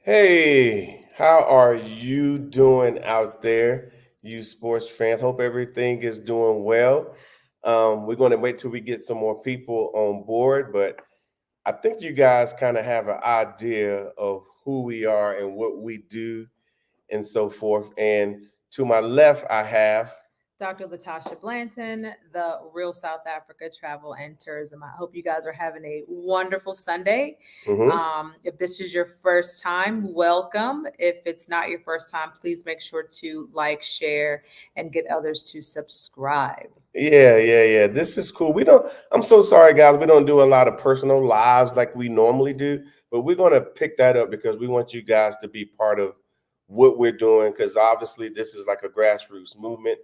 Hey, how are you doing out there, you sports fans? Hope everything is doing well. We're going to wait till we get some more people on board, but I think you guys kind of have an idea of who we are and what we do and so forth. And to my left, I have. Dr. Latasha Blanton, the Real South Africa Travel and Tourism. I hope you guys are having a wonderful Sunday. Mhm. If this is your first time, welcome. If it's not your first time, please make sure to like, share, and get others to subscribe. Yeah. This is cool. I'm so sorry, guys. We don't do a lot of personal lives like we normally do, but we're going to pick that up because we want you guys to be part of what we're doing. Because obviously, this is like a grassroots movement.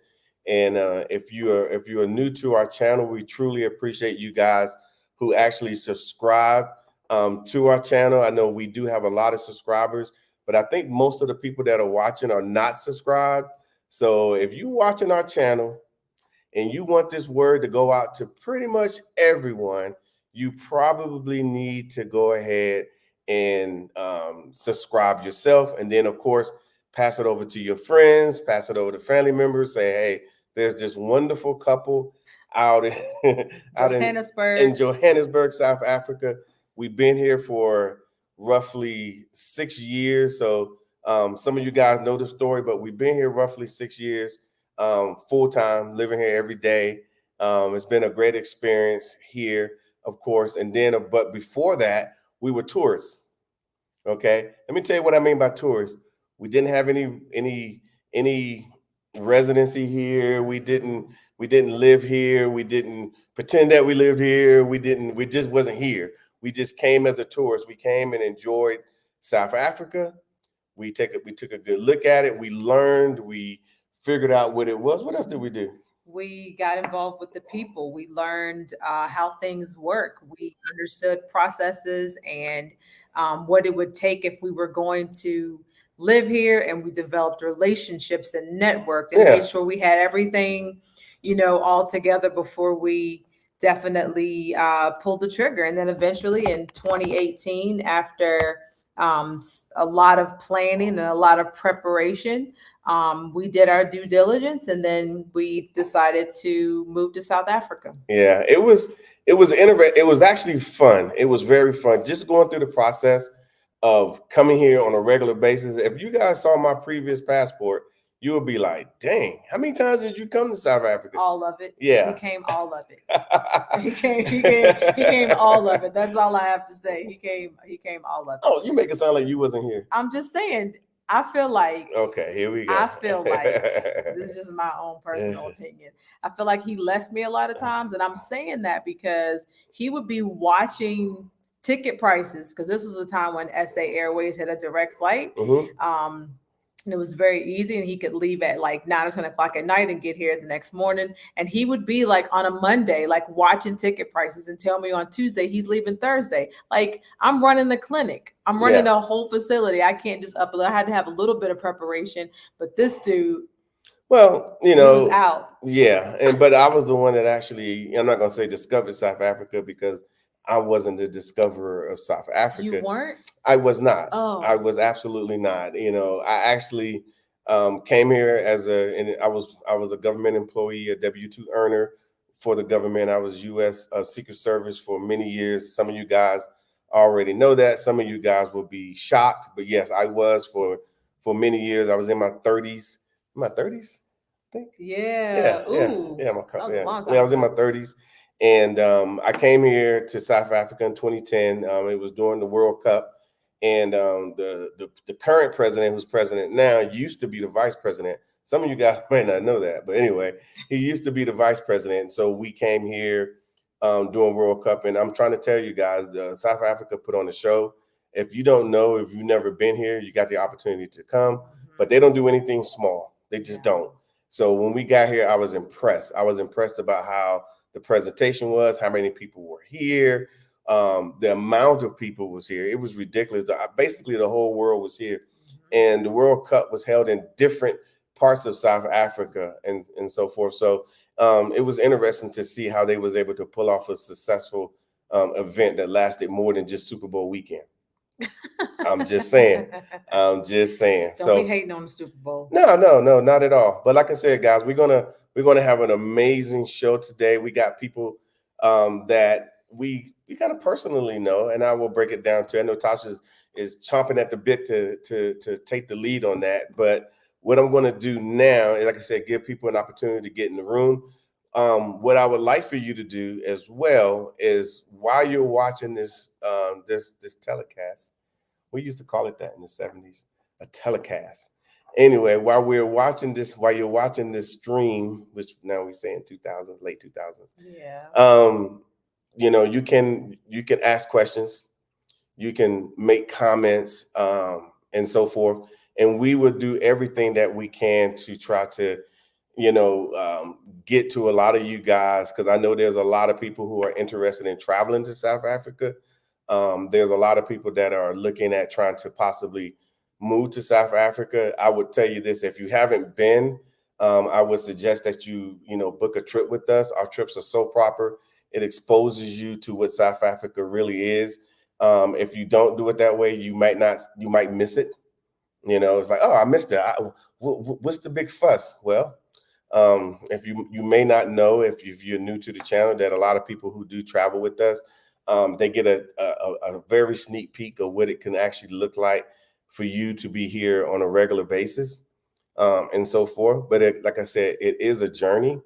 And if you are new to our channel, we truly appreciate you guys who actually subscribe to our channel. I know we do have a lot of subscribers, but I think most of the people that are watching are not subscribed. So if you're watching our channel and you want this word to go out to pretty much everyone, you probably need to go ahead and subscribe yourself. And then, of course, pass it over to your friends, pass it over to family members. Say, hey, there's this wonderful couple out in, out in Johannesburg. Johannesburg, South Africa. We've been here for roughly 6 years. So some of you guys know the story, but we've been here roughly 6 years full time, living here every day. It's been a great experience here, of course. And then, but before that, we were tourists. Okay, let me tell you what I mean by tourists. We didn't have any residency here. We didn't live here. We didn't pretend that we lived here. We didn't. We just wasn't here. We just came as a tourist. We came and enjoyed South Africa. We took a good look at it. We learned. We figured out what it was. What else did we do? We got involved with the people. We learned how things work. We understood processes and what it would take if we were going to live here. And we developed relationships and networked and Yeah. made sure we had everything, all together before we definitely pulled the trigger. And then eventually in 2018, after a lot of planning and a lot of preparation, we did our due diligence, and then we decided to move to South Africa. Yeah, it was interesting. It was actually fun. It was very fun just going through the process of coming here on a regular basis. If you guys saw my previous passport, you would be like, "Dang, how many times did you come to South Africa?" All of it. He Yeah. came all of it. He came all of it. That's all I have to say. He came all of it. Oh, you make it sound like you wasn't here. I'm just saying, I feel like Okay, here we go. I feel like this is just my own personal opinion. I feel like he left me a lot of times, and I'm saying that because he would be watching ticket prices because this was the time when SA Airways had a direct flight. Mhm. And it was very easy, and he could leave at like 9 or 10 o'clock at night and get here the next morning. And he would be like on a Monday, like watching ticket prices and tell me on Tuesday he's leaving Thursday. Like, I'm running the clinic, I'm running Yeah. a whole facility. I can't just upload. I had to have a little bit of preparation, but this dude, Well, he was out. yeah, and but I was the one that actually, I'm not gonna say discovered South Africa because I wasn't the discoverer of South You Africa. weren't? I was not. I Oh, was absolutely not. I actually came here and I was a government employee, a W-2 earner for the government. I was U.S. Secret Service for many years. Some of you guys already know that. Some of you guys will be shocked, but yes, I was for many years. I was in my 30s. My 30s, I think. Yeah, yeah. yeah, Ooh, yeah. that was a Yeah, long yeah. I time was in my ago. 30s, and I came here to South Africa in 2010. It was during the World Cup, and the current president, who's president now, used to be the vice president. Some of you guys might not know that, but anyway, he used to be the vice president. So we came here during World Cup, and I'm trying to tell you guys, South Africa put on a show. If you don't know, if you've never been here, you got the opportunity to come, but they don't do anything small. They just don't. So when we got here, I was impressed. I was impressed about how the presentation was, how many people were here, the amount of people was here. It was ridiculous. Basically, the whole world was here, and the World Cup was held in different parts of South Africa and so forth. So it was interesting to see how they was able to pull off a successful event that lasted more than just Super Bowl weekend. I'm just saying. I'm just saying. Don't be So hating on the Super Bowl. no, not at all. But like I said, guys, we're gonna have an amazing show today. We got people that we kind of personally know, and I will break it down to. I know Tasha is chomping at the bit to take the lead on that. But what I'm going to do now is, like I said, give people an opportunity to get in the room. What I would like for you to do as well is while you're watching this telecast, we used to call it that in the 70s, a telecast. Anyway, while you're watching this stream, which now we say in 2000s, late 2000s, Yeah. you can ask questions, you can make comments, and so forth, and we will do everything that we can to try to get to a lot of you guys, because I know there's a lot of people who are interested in traveling to South Africa. There's a lot of people that are looking at trying to possibly move to South Africa. I would tell you this: if you haven't been, I would suggest that you book a trip with us. Our trips are so proper; it exposes you to what South Africa really is. If you don't do it that way, you might miss it. It's like, oh, I missed it. What's the big fuss? Well, if you may not know, if you're new to the channel, that a lot of people who do travel with us, they get a very sneak peek of what it can actually look like for you to be here on a regular basis, and so forth. But like I said, it is a journey,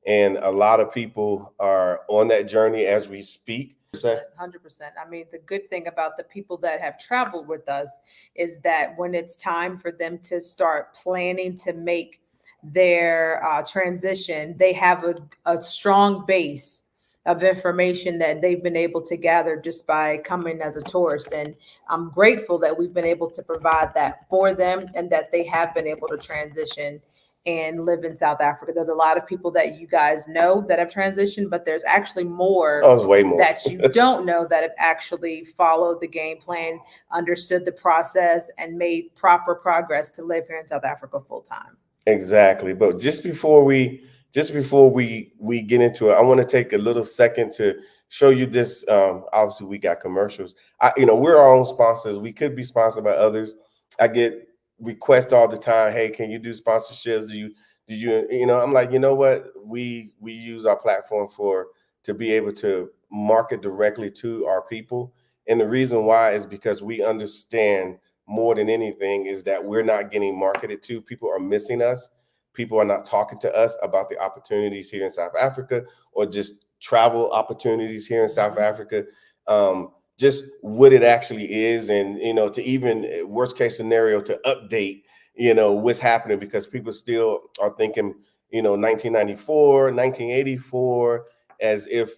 and a lot of people are on that journey as we speak. 100%. I mean, the good thing about the people that have traveled with us is that when it's time for them to start planning to make their transition, they have a strong base of information that they've been able to gather just by coming as a tourist. And I'm grateful that we've been able to provide that for them and that they have been able to transition and live in South Africa. There's a lot of people that you guys know that have transitioned, but there's actually more Oh, it's way more that you don't know that have actually followed the game plan, understood the process, and made proper progress to live here in South Africa full time. Exactly. But just before we get into it, I want to take a little second to show you this. Obviously, we got commercials. We're our own sponsors. We could be sponsored by others. I get requests all the time. Hey, can you do sponsorships? I'm like, you know what? We use our platform to be able to market directly to our people. And the reason why is because we understand more than anything is that we're not getting marketed to. People are missing us. People are not talking to us about the opportunities here in South Africa, or just travel opportunities here in South Africa. Just what it actually is, and to even worst case scenario, to update what's happening, because people still are thinking 1994, 1984, as if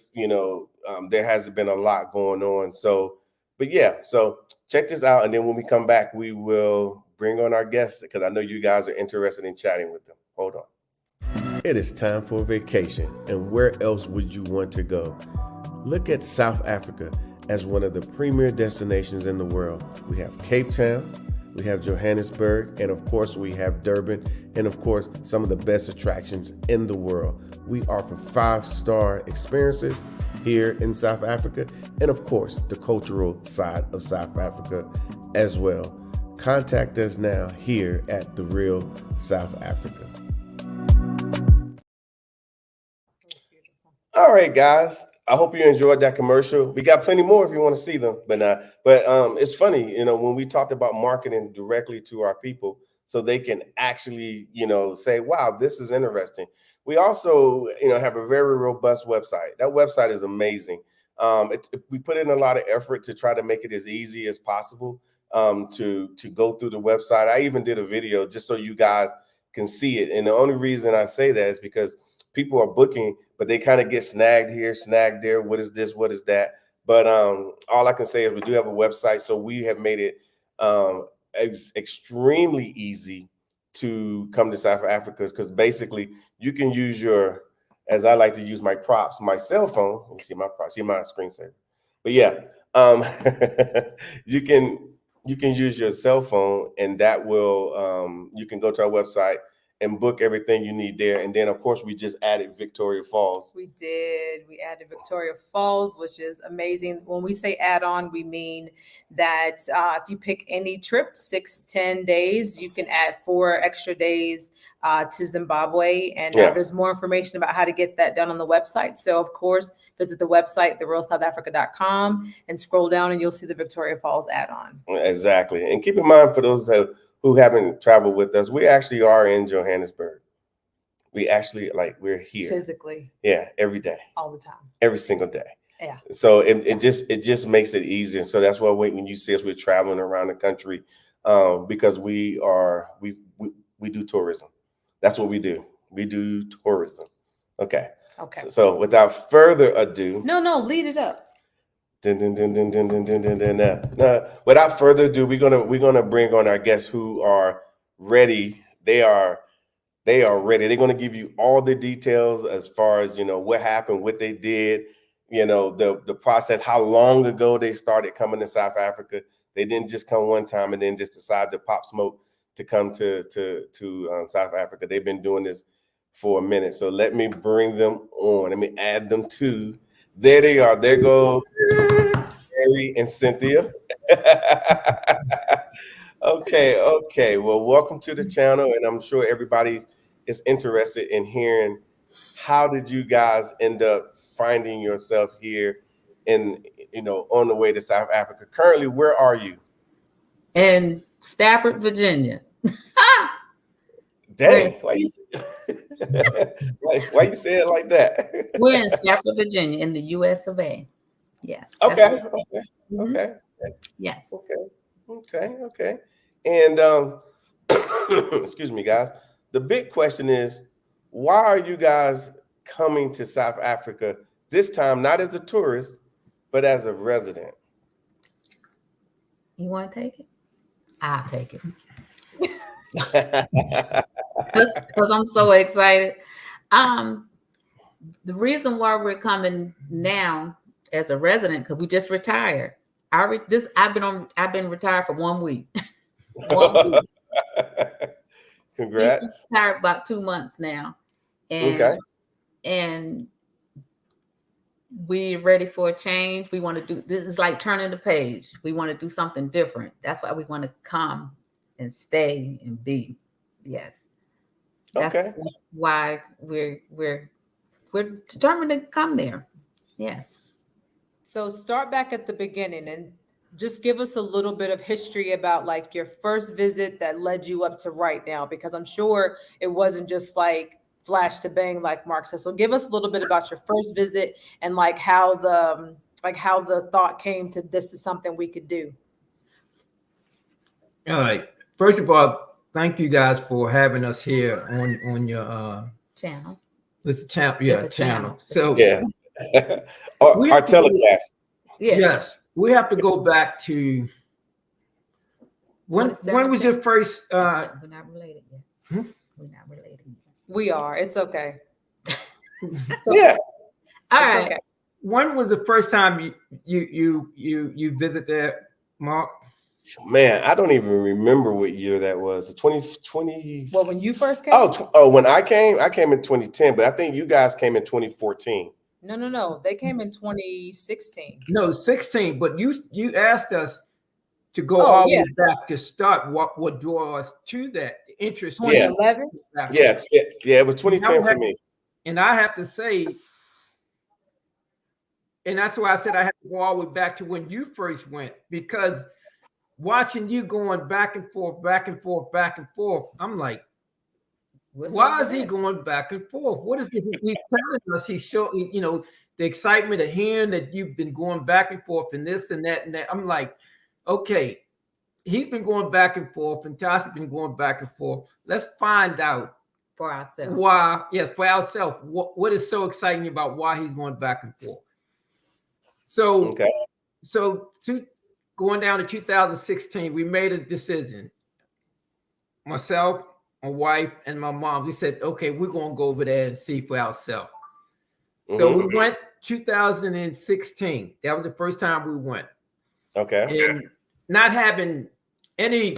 there hasn't been a lot going on. So, but yeah, so check this out, and then when we come back, we will bring on our guests, because I know you guys are interested in chatting with them. Hold on. It is time for a vacation, and where else would you want to go? Look at South Africa as one of the premier destinations in the world. We have Cape Town, we have Johannesburg, and of course we have Durban, and of course some of the best attractions in the world. We offer 5-star experiences here in South Africa, and of course the cultural side of South Africa as well. Contact us now here at The Real South Africa. All right, guys. I hope you enjoyed that commercial. We got plenty more if you want to see them, but it's funny, when we talked about marketing directly to our people, so they can actually, say, "Wow, this is interesting." We also, have a very robust website. That website is amazing. We put in a lot of effort to try to make it as easy as possible to go through the website. I even did a video just so you guys can see it, and the only reason I say that is because people are booking, but they kind of get snagged here, snagged there. What is this? What is that? But all I can say is we do have a website, so we have made it extremely easy to come to South Africa, because basically you can use as I like to use my props, my cell phone. You see my props, see my screensaver. But yeah, you can use your cell phone, and that will you can go to our website and book everything you need there. And then, of course, we just added Victoria Falls. We did. We added Victoria Falls, which is amazing. When we say add on, we mean that if you pick any trip, 6-10 days, you can add 4 extra days to Zimbabwe. And there's more information about how to get that done on the website. So, of course, visit the website, therealsouthafrica.com, and scroll down and you'll see the Victoria Falls add on. Exactly. And keep in mind, for those who haven't traveled with us, we actually are in Johannesburg. We actually, we're here physically. Yeah, every day, all the time, every single day. Yeah. So it just makes it easier. So that's why when you see us, we're traveling around the country, because we do tourism. That's what we do. We do tourism. Okay. So without further ado, no, lead it up. Without further ado, we're gonna bring on our guests who are ready. They are ready. They're gonna give you all the details as far as what happened, what they did, the process, how long ago they started coming to South Africa. They didn't just come one time and then just decide to pop smoke to come to South Africa. They've been doing this for a minute. So let me bring them on. Let me add them to. There they are. There go Mary and Cynthia. Okay. Well, welcome to the channel, and I'm sure everybody is interested in hearing how did you guys end up finding yourself here on the way to South Africa. Currently, where are you? In Stafford, Virginia. Dang, why you say it like that? We're in Stafford, Virginia, in the U.S. of A. Yes. Okay. Mm-hmm. Okay. Yes. Okay. And excuse me, guys. The big question is, why are you guys coming to South Africa this time, not as a tourist, but as a resident? You want to take it? I'll take it. Because I'm so excited. The reason why we're coming now as a resident, because we just retired. I've been retired for 1 week. 1 week. Congrats. We've retired about 2 months now, and we're ready for a change. We want to do this is like turning the page. We want to do something different. That's why we want to come and stay and be. Yes. That's why we're determined to come there. Yes. So start back at the beginning and just give us a little bit of history about your first visit that led you up to right now, because I'm sure it wasn't just flash to bang like Mark said. So give us a little bit about your first visit and how the thought came to this is something we could do. All right. First of all, thank you guys for having us here on your channel. It's a channel, yeah, channel. So our telecast. Yes, we have to go back to when was your first? We're not related yet. We're not related yet. We are. It's okay. Yeah. All right. Okay. When was the first time you visit there, Mark? Man, I don't even remember what year that was. 2020. Well, when you first came? When I came in 2010, but I think you guys came in 2014. No. They came in 2016. No, 16. But you asked us to go all the way back to start. What would draw us to that interest? 2011. Yeah. It was 2010 for me. And I have to say, and that's why I said I have to go all the way back to when you first went, because watching you going back and forth, I'm like, why is he going back and forth? What is it he's telling us? He's showing, the excitement of hearing that you've been going back and forth and this and that and that. I'm like, okay, he's been going back and forth and Tasha's been going back and forth. Let's find out for ourselves. Why, for ourselves, what is so exciting about why he's going back and forth. So, going down to 2016, we made a decision. Myself, my wife, and my mom, we said, okay, we're going to go over there and see for ourselves. Mm-hmm. So we went 2016. That was the first time we went. Okay. And not having any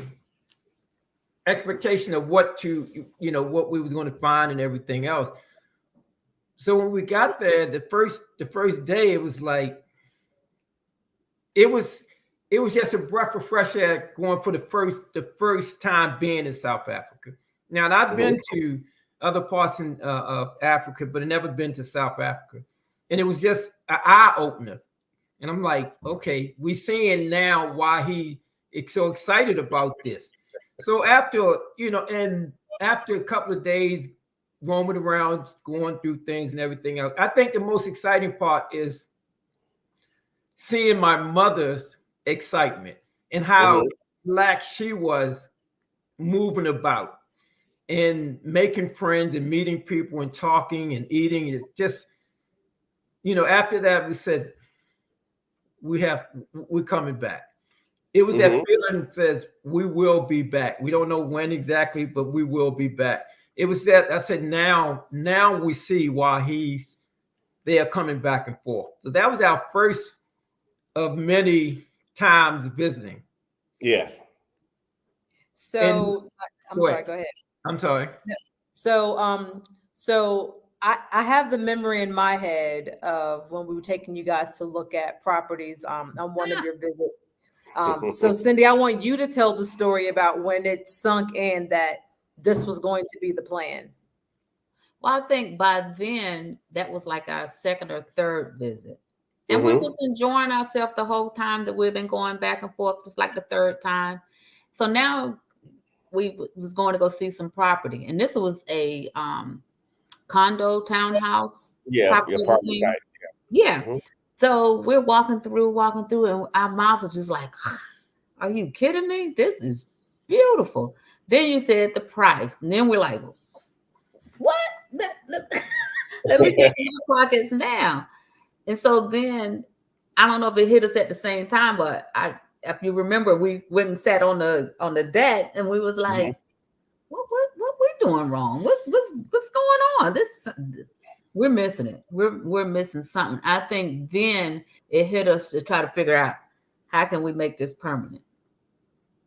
expectation of what we was going to find and everything else. So when we got there, the first day, it was like it was just a breath of fresh air going for the first time being in South Africa. Now, I've been to other parts of Africa, but I've never been to South Africa, and it was just an eye opener. And I'm like, okay, we seeing now why he is so excited about this. So after a couple of days roaming around, going through things and everything else, I think the most exciting part is seeing my mother's excitement and how relaxed she was moving about and making friends and meeting people and talking and eating. It's just, after that we said, we're coming back. It was that feeling that says we will be back. We don't know when exactly, but we will be back. It was that I said, now we see why they are coming back and forth. So that was our first of many times visiting. Yes. So I'm sorry, go ahead. I'm sorry. So I have the memory in my head of when we were taking you guys to look at properties on one of your visits. So Cindy, I want you to tell the story about when it sunk in that this was going to be the plan. Well, I think by then that was like our second or third visit. And we was enjoying ourselves the whole time that we've been going back and forth, just like the third time. So now we was going to go see some property. And this was a condo townhouse. Yeah, apartment type. Yeah. So we're walking through, and our mouth was just like, are you kidding me? This is beautiful. Then you said the price. And then we're like, what? Let me get some pockets now. And so then, I don't know if it hit us at the same time, but if you remember, we went and sat on the deck, and we was like, what we doing wrong? What's going on? We're missing it. We're missing something. I think then it hit us to try to figure out how can we make this permanent.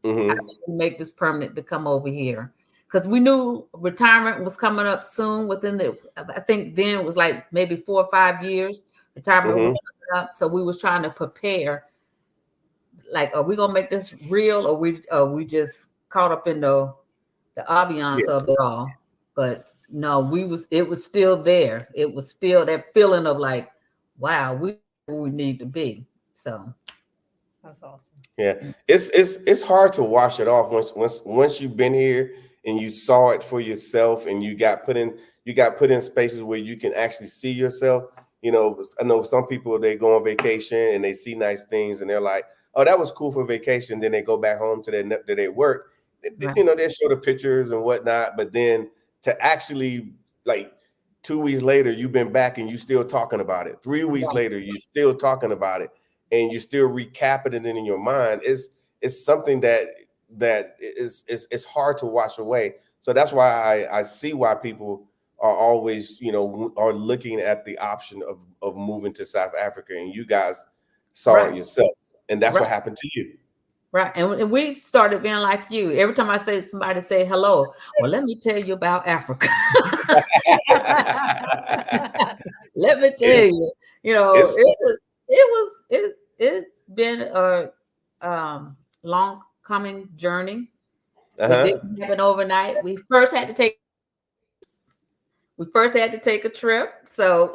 How can we make this permanent to come over here? Because we knew retirement was coming up soon. I think then it was like maybe 4 or 5 years. Retirement was coming up, so we was trying to prepare. Like, are we gonna make this real, or we just caught up in the ambiance of it all? But no, it was still there. It was still that feeling of like, wow, we need to be. So that's awesome. Yeah, it's hard to wash it off once you've been here and you saw it for yourself, and you got put in spaces where you can actually see yourself. I know some people, they go on vacation and they see nice things and they're like, oh, that was cool for vacation. Then they go back home to their work. Right. They show the pictures and whatnot, but then to actually, like, 2 weeks later, you've been back and you still talking about it. 3 weeks later, you're still talking about it, and you're still recapping it in your mind. It's something that is hard to wash away. So that's why I see why people are always, are looking at the option of moving to South Africa, and you guys saw it yourself, and that's what happened to you. Right. And we started being like you. Every time somebody say hello, well, let me tell you about Africa. Let me tell you, it's been a long coming journey. It didn't happen overnight. We first had to take a trip. So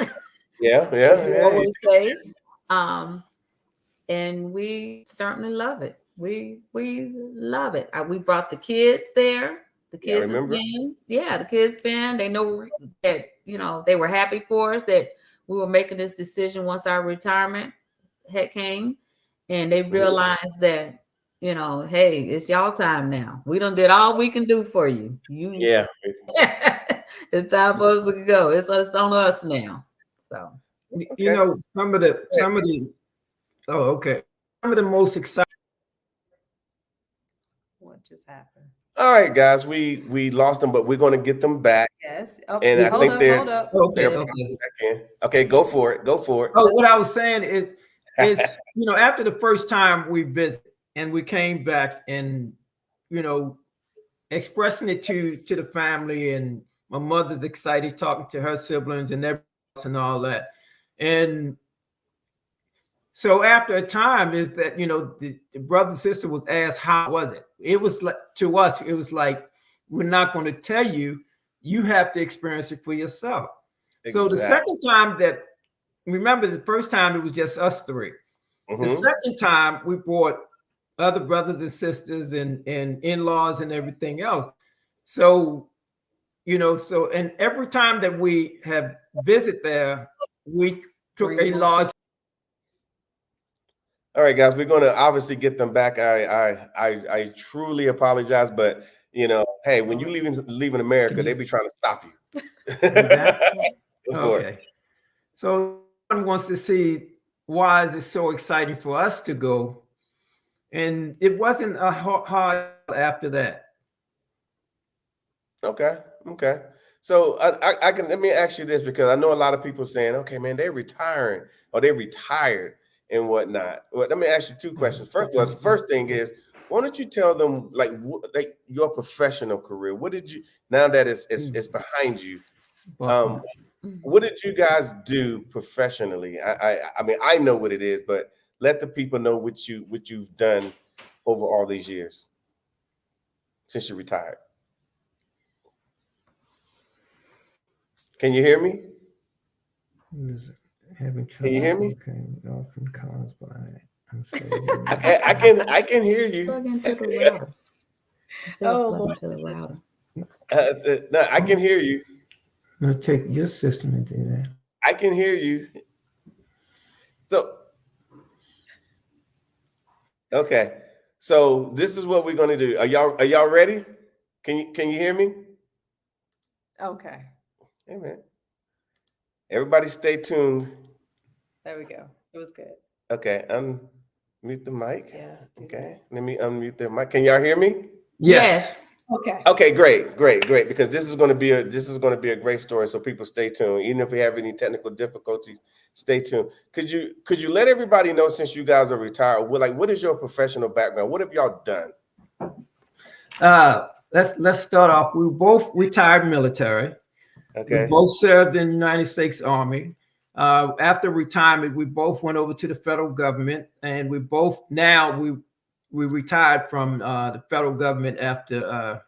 we always say, and we certainly love it. We love it. We brought the kids there. The kids the kids been. They know that they were happy for us that we were making this decision once our retirement had came, and they realized that hey, it's y'all time now. We done did all we can do for you. It's time for us to go. It's on us now. So some of the most exciting. What just happened? All right, guys, we lost them, but we're going to get them back. Yes. And I think hold up. Okay, go for it. Oh, what I was saying is after the first time we visited and we came back, and expressing it to the family, and my mother's excited talking to her siblings and everyone else and all that. And so after a time is that, the brother and sister was asked, how was it? It was like, to us, it was like, we're not going to tell you, you have to experience it for yourself. So the second time remember the first time it was just us three. The second time we brought other brothers and sisters and in-laws and everything else. So, and every time that we have visited there, we took a large. All right, guys, we're going to obviously get them back. I truly apologize, but hey, when you leaving America, they be trying to stop you. Okay. So one wants to see, why is it so exciting for us to go? And it wasn't a hard after that. Okay. So I can, let me ask you this, because I know a lot of people saying, okay, man, they're retiring or they retired and whatnot. Well, let me ask you two questions. First thing is, why don't you tell them like your professional career? What did you, now that it's behind you, what did you guys do professionally? I mean, I know what it is, but let the people know what you've done over all these years since you retired. Can you hear me? Having trouble. Can you hear me? Often caused by. I can hear you. Plug into the router. Oh, into the router. No, I can hear you. I'm gonna take your system and do that. I can hear you. So, okay. So this is what we're gonna do. Are y'all ready? Can you hear me? okay. Hey man. Everybody stay tuned. There we go. It was good. Okay, unmute the mic. Yeah. Okay, let me unmute the mic. Can y'all hear me? Yes. Okay. Okay, great. Because this is going to be a great story. So people stay tuned. Even if we have any technical difficulties, stay tuned. Could you let everybody know, since you guys are retired, what is your professional background? What have y'all done? Let's start off. We both retired military. Okay. We both served in the United States Army. After retirement, we both went over to the federal government, and we retired from the federal government after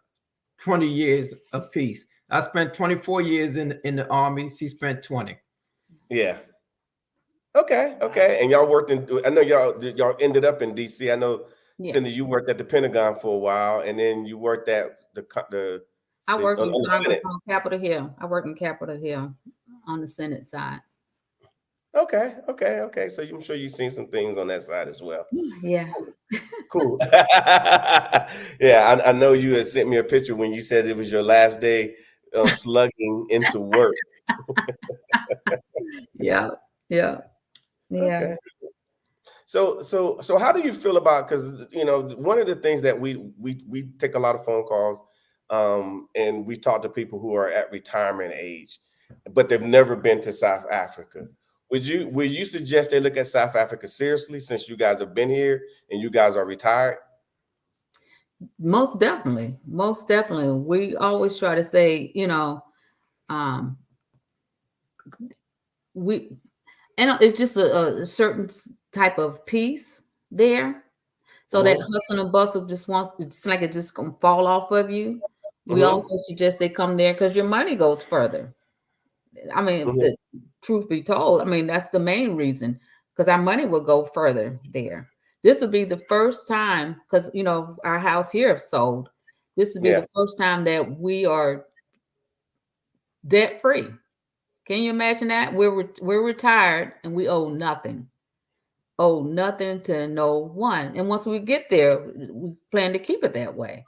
20 years of peace. I spent 24 years in the Army. She spent 20. Yeah. Okay. And y'all worked I know y'all ended up in DC. I know, Cindy, you worked at the Pentagon for a while, and then you worked at I worked in Congress on Capitol Hill. I worked in Capitol Hill on the Senate side. Okay. So I'm sure you've seen some things on that side as well. Yeah. Cool. Yeah, I know you had sent me a picture when you said it was your last day slugging into work. Yeah. Okay. So how do you feel about, because one of the things that we take a lot of phone calls, and we talk to people who are at retirement age, but they've never been to South Africa. Would you suggest they look at South Africa seriously, since you guys have been here and you guys are retired? Most definitely. We always try to say, it's just a certain type of peace there. So that hustle and bustle it's like it just gonna fall off of you. We also suggest they come there because your money goes further. I mean, the truth be told, I mean, that's the main reason, because our money will go further there. This would be the first time, because our house here is sold. This would be the first time that we are debt free. Can you imagine that? We're retired and we owe nothing. Owe nothing to no one. And once we get there, we plan to keep it that way.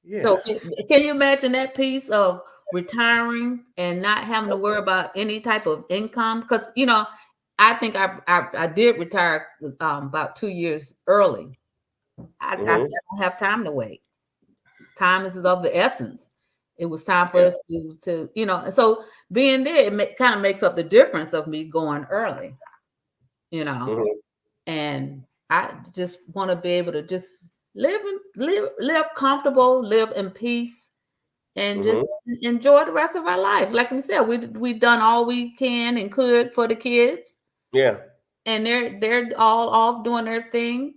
Yeah. So can you imagine that piece of retiring and not having to worry about any type of income? Because I think I did retire about 2 years early. I said I don't have time to wait. Time is of the essence. It was time for us to and so being there, it kind of makes up the difference of me going early, and I just want to be able to just live comfortable, live in peace, and Mm-hmm. just enjoy the rest of our life. Like we said, we done all we can and could for the kids, Yeah. and they're all off doing their thing.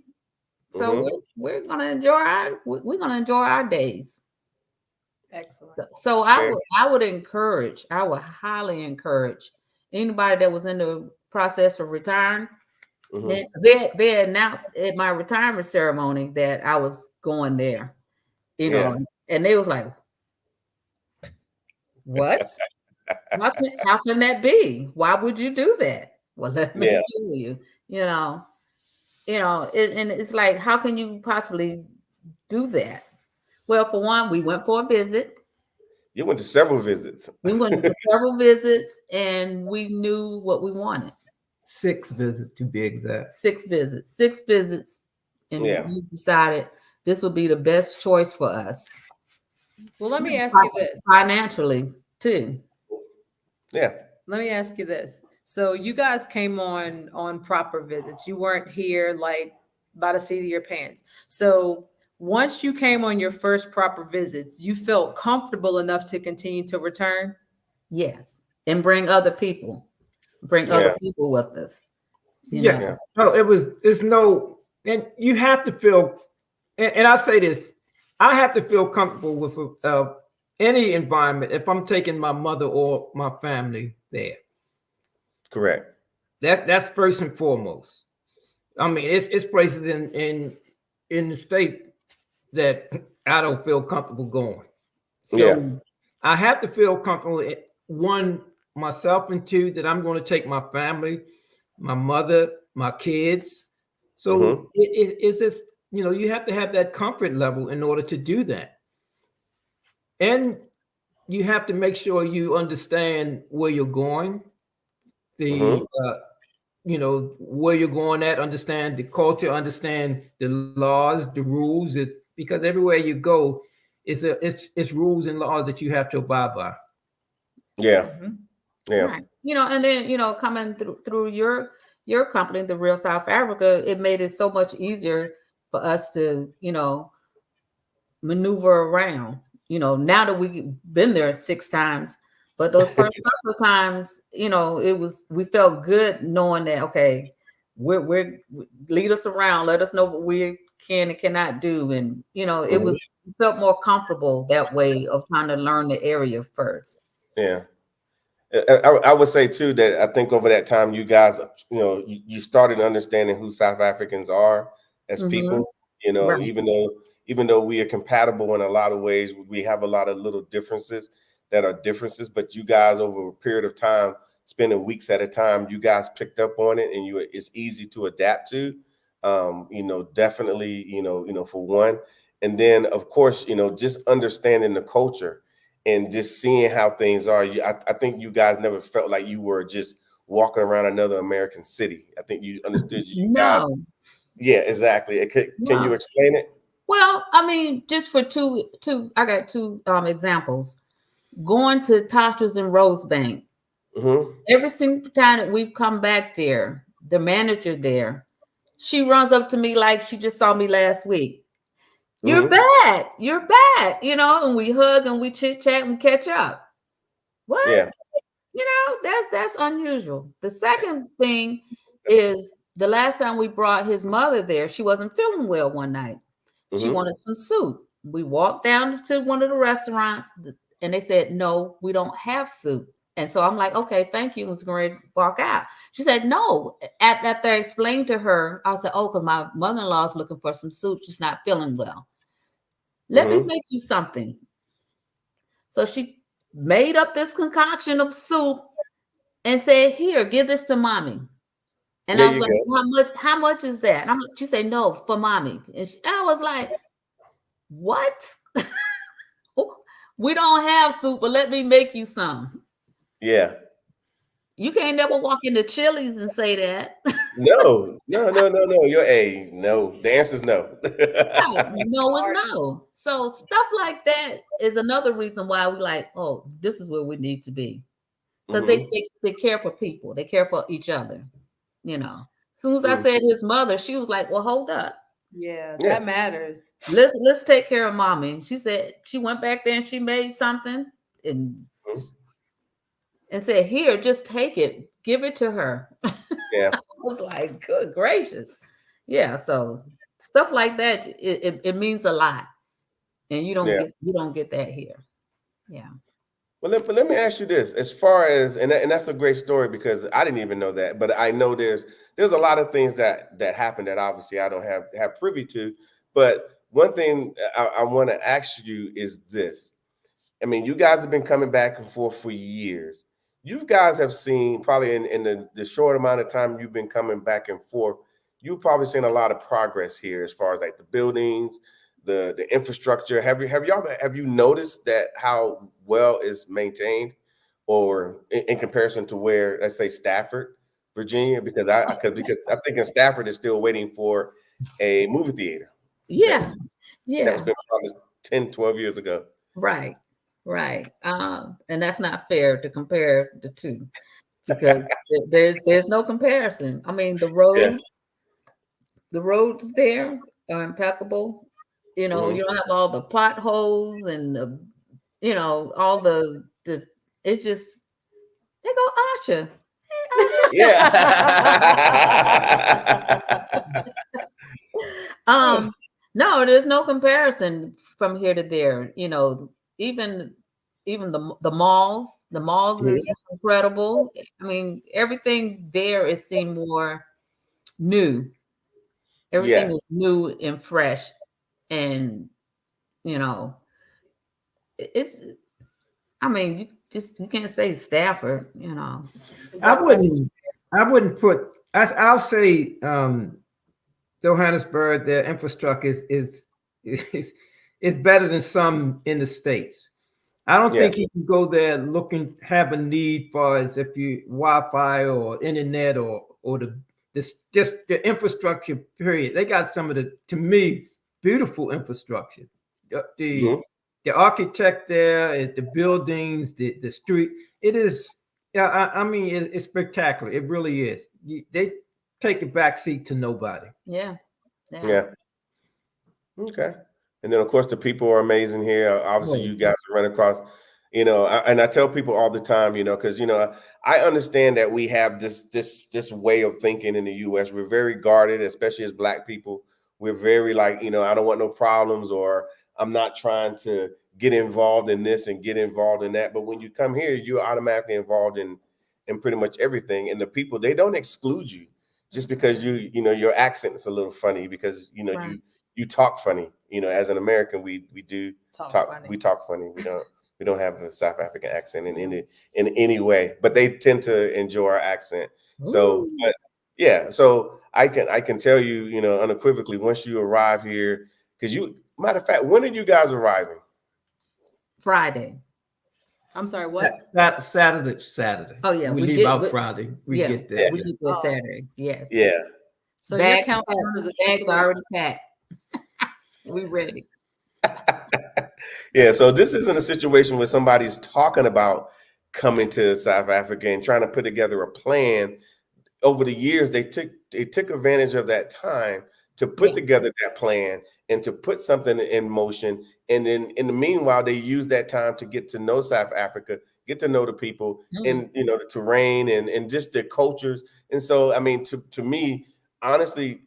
So Mm-hmm. we're gonna enjoy our days. Excellent. So Very. I would highly encourage anybody that was in the process of retiring. Mm-hmm. They announced at my retirement ceremony that I was going there, Yeah. and they was like, "What? How can that be? Why would you do that?" Well, let me Yeah. tell you, you know, and it's like, how can you possibly do that? Well, for one, we went for a visit. You went to several visits. We went to several visits, and we knew what we wanted. 6 visits to be exact. 6 visits, and Yeah. we decided this would be the best choice for us. Well, let me ask you this. Financially, too. Yeah. Let me ask you this. So you guys came on proper visits. You weren't here like by the seat of your pants. So once you came on your first proper visits, you felt comfortable enough to continue to return? Yes. And bring other people. Bring other people with us. Yeah. know. No, it's no, and you have to feel, and I say this, I have to feel comfortable with any environment if I'm taking my mother or my family there. Correct. That's first and foremost. I mean, it's places in the state that I don't feel comfortable going. So Yeah. I have to feel comfortable, one, myself, and two, that I'm going to take my family, my mother, my kids. So Mm-hmm. it's just, you have to have that comfort level in order to do that. And you have to make sure you understand where you're going, Mm-hmm. where you're going at, understand the culture, understand the laws, the rules, because everywhere you go, it's rules and laws that you have to abide by. Yeah. Mm-hmm. Yeah. Right. And then, coming through your company, the Real South Africa, it made it so much easier for us to, maneuver around. Now that we've been there 6 times, but those first couple of times, we felt good knowing that, okay, we're lead us around, let us know what we can and cannot do. And, Mm-hmm. we felt more comfortable that way of trying to learn the area first. Yeah. I would say too that I think over that time you guys, you started understanding who South Africans are as Mm-hmm. people. Right. Even though we are compatible in a lot of ways, we have a lot of little differences that are differences. But you guys, over a period of time, spending weeks at a time, you guys picked up on it, and it's easy to adapt to. Definitely, for one, and then of course, just understanding the culture and just seeing how things are. I think you guys never felt like you were just walking around another American city. I think you understood you guys. No. Yeah, exactly. Can you explain it? Well, I mean, just for two, I got two examples. Going to Tasha's in Rosebank. Mm-hmm. Every single time that we've come back there, the manager there, she runs up to me like she just saw me last week. You're bad. You're bad. And we hug and we chit chat and catch up. What? Yeah. That's unusual. The second thing is the last time we brought his mother there, she wasn't feeling well one night. She Mm-hmm. wanted some soup. We walked down to one of the restaurants and they said, no, we don't have soup. And so I'm like, okay, thank you. I was going to walk out. She said, no. After I explained to her, I said, oh, because my mother-in-law is looking for some soup. She's not feeling well. Let me make you something. So she made up this concoction of soup and said, here, give this to mommy. And I was like, how much is that? And she said, no, for mommy. And I was like, what? We don't have soup, but let me make you some. Yeah. You can't never walk into Chili's and say that. No. No. The answer is no. No is no. So stuff like that is another reason why we like, oh, this is where we need to be. Because they care for people. They care for each other. As soon as I said his mother, she was like, well, hold up. Yeah, that matters. Let's take care of mommy. She said she went back there and she made something and said, "Here, just take it, give it to her." Yeah. I was like, "Good gracious." Yeah, so stuff like that, it means a lot. And you don't get that here. Yeah. Well, let me ask you this: as far as and that's a great story because I didn't even know that, but I know there's a lot of things that happen that obviously I don't have privy to. But one thing I want to ask you is this: I mean, you guys have been coming back and forth for years. You guys have seen probably in the short amount of time you've been coming back and forth, you've probably seen a lot of progress here as far as like the buildings, the infrastructure. Have you noticed that how well it's maintained, or in comparison to where, let's say, Stafford, Virginia? Because I think in Stafford is still waiting for a movie theater. Yeah. That was been promised 10, 12 years ago. Right. And that's not fair to compare the two because there's no comparison. I mean, the roads there are impeccable. You know, you don't have all the potholes and all the it just they go Asha. Yeah. No, there's no comparison from here to there. You know, even the malls is incredible. I mean, everything there is seen more new. Everything is new and fresh, and it's. I mean, you can't say Stafford. I wouldn't put. I'll say Johannesburg. Their infrastructure is better than some in the States. I don't think you can go there have a need for as if you Wi-Fi or internet or just the infrastructure. Period. They got some of the, to me, beautiful infrastructure. The architect there, the buildings, the street. It is. Yeah, I mean, it's spectacular. It really is. They take a backseat to nobody. Yeah. Okay. And then, of course, the people are amazing here. Obviously, you guys run across, and I tell people all the time, because, I understand that we have this way of thinking in the U.S. We're very guarded, especially as Black people. We're very like, I don't want no problems, or I'm not trying to get involved in this and get involved in that. But when you come here, you're automatically involved in pretty much everything. And the people, they don't exclude you just because your accent is a little funny because, you talk funny. As an American, we do talk funny. We talk funny. We don't have a South African accent in any way, but they tend to enjoy our accent. So, but yeah, so I can tell you, unequivocally, once you arrive here, because matter of fact, when are you guys arriving? Friday. I'm sorry, what? Saturday. Oh yeah, we leave out Friday. We get there. We get there Saturday. Yes. Yeah. So your countdown is bags already packed. We ready. Yeah. So this isn't a situation where somebody's talking about coming to South Africa and trying to put together a plan. Over the years, they took advantage of that time to put together that plan and to put something in motion. And then in the meanwhile, they use that time to get to know South Africa, get to know the people and, the terrain and just the cultures. And so, I mean, to me, honestly,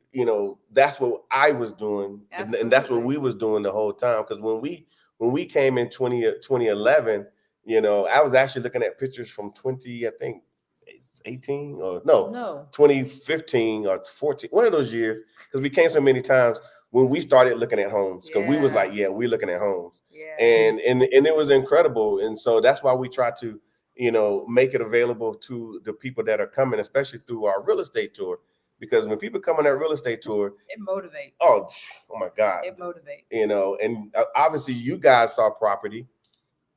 that's what I was doing. And that's what we was doing the whole time. Because when we came in 2011, I was actually looking at pictures from 2018 or no 2015 or 14, one of those years, because we came so many times when we started looking at homes, because we was like, we're looking at homes, and it was incredible. And so that's why we try to make it available to the people that are coming, especially through our real estate tour, because when people come on that real estate tour, it motivates. Oh my God, it motivates. And obviously you guys saw property.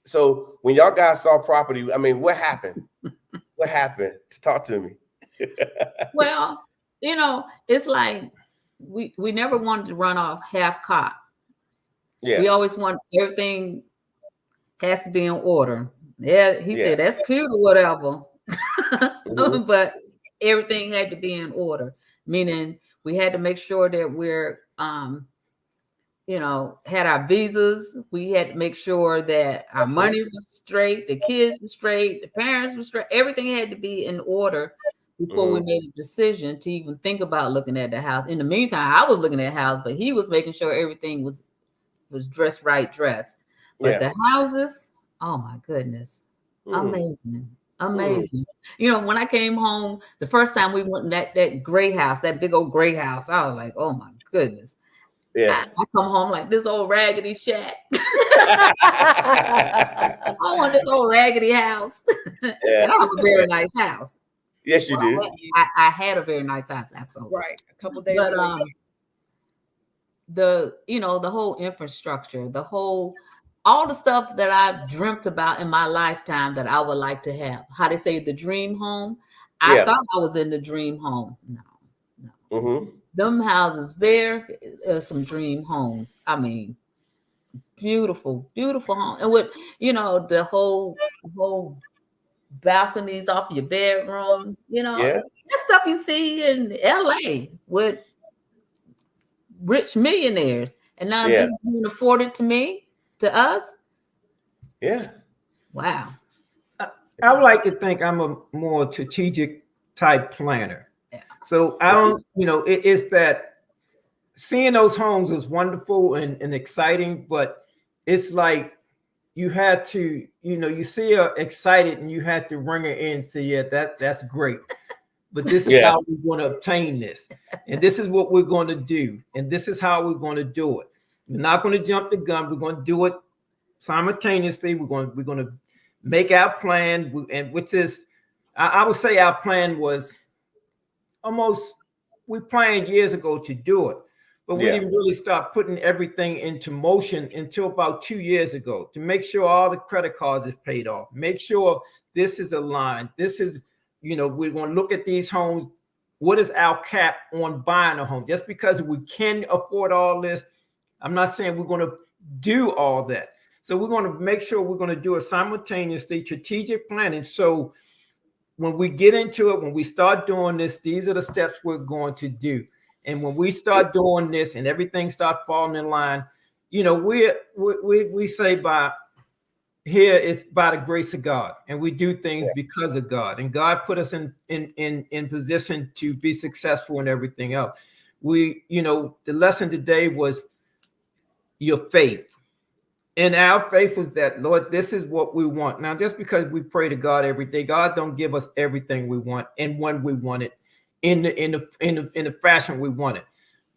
So when y'all guys saw property, I mean, what happened? What happened? Talk to me. Well, it's like we never wanted to run off half-cocked. Yeah. We always want everything has to be in order. Yeah, he said that's cute or whatever. But everything had to be in order, meaning we had to make sure that we're you know, had our visas. We had to make sure that our money was straight, the kids were straight, the parents were straight. Everything had to be in order before we made a decision to even think about looking at the house. In the meantime, I was looking at the house, but he was making sure everything was dressed. But the houses, oh my goodness, amazing. You know, when I came home, the first time we went in that gray house, that big old gray house, I was like, oh my goodness. Yeah. I come home like this old raggedy shack. I want this old raggedy house. Yeah. And I have a very nice house. Yes, you do. I had a very nice house. Right. A couple days but later. the whole infrastructure, all the stuff that I dreamt about in my lifetime that I would like to have. How they say the dream home. I thought I was in the dream home. No. Them houses there, some dream homes. I mean, beautiful, beautiful home. And with, you know, the whole balconies off your bedroom, you know, that stuff you see in LA with rich millionaires. And now this is being afforded to us. Yeah. Wow. I would like to think I'm a more strategic type planner. Yeah. So I don't, you know, it's that seeing those homes is wonderful and exciting, but it's like you had to, you know, you see her excited and you have to bring her in and say, yeah, that's great. But this is how we want to obtain this. And this is what we're going to do. And this is how we're going to do it. We're not going to jump the gun. We're going to do it simultaneously. We're going to make our plan. And which is, I would say our plan was we planned years ago to do it. But we didn't really start putting everything into motion until about 2 years ago to make sure all the credit cards is paid off. Make sure this is aligned. This is, you know, we're going to look at these homes. What is our cap on buying a home? Just because we can afford all this, I'm not saying we're going to do all that. So we're going to make sure we're going to do it simultaneously, strategic planning. So when we get into it, when we start doing this, these are the steps we're going to do. And when we start doing this and everything starts falling in line, you know, we say here it's by the grace of God, and we do things because of God, and God put us in position to be successful in everything else. We, you know, the lesson today was your faith. And our faith was that, Lord, this is what we want. Now, just because we pray to God every day, God don't give us everything we want and when we want it, in the fashion we want it.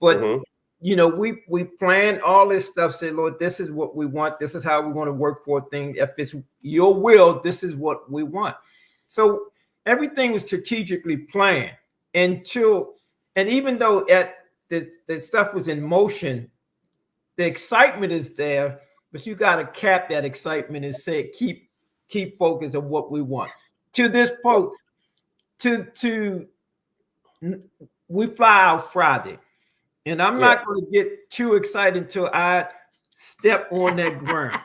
But you know, we plan all this stuff, say, Lord, this is what we want. This is how we want to work for things. If it's your will, this is what we want. So everything was strategically planned and even though the stuff was in motion, the excitement is there, but you got to cap that excitement and say, keep focus on what we want. To this point, we fly out Friday, and I'm not going to get too excited until I step on that ground.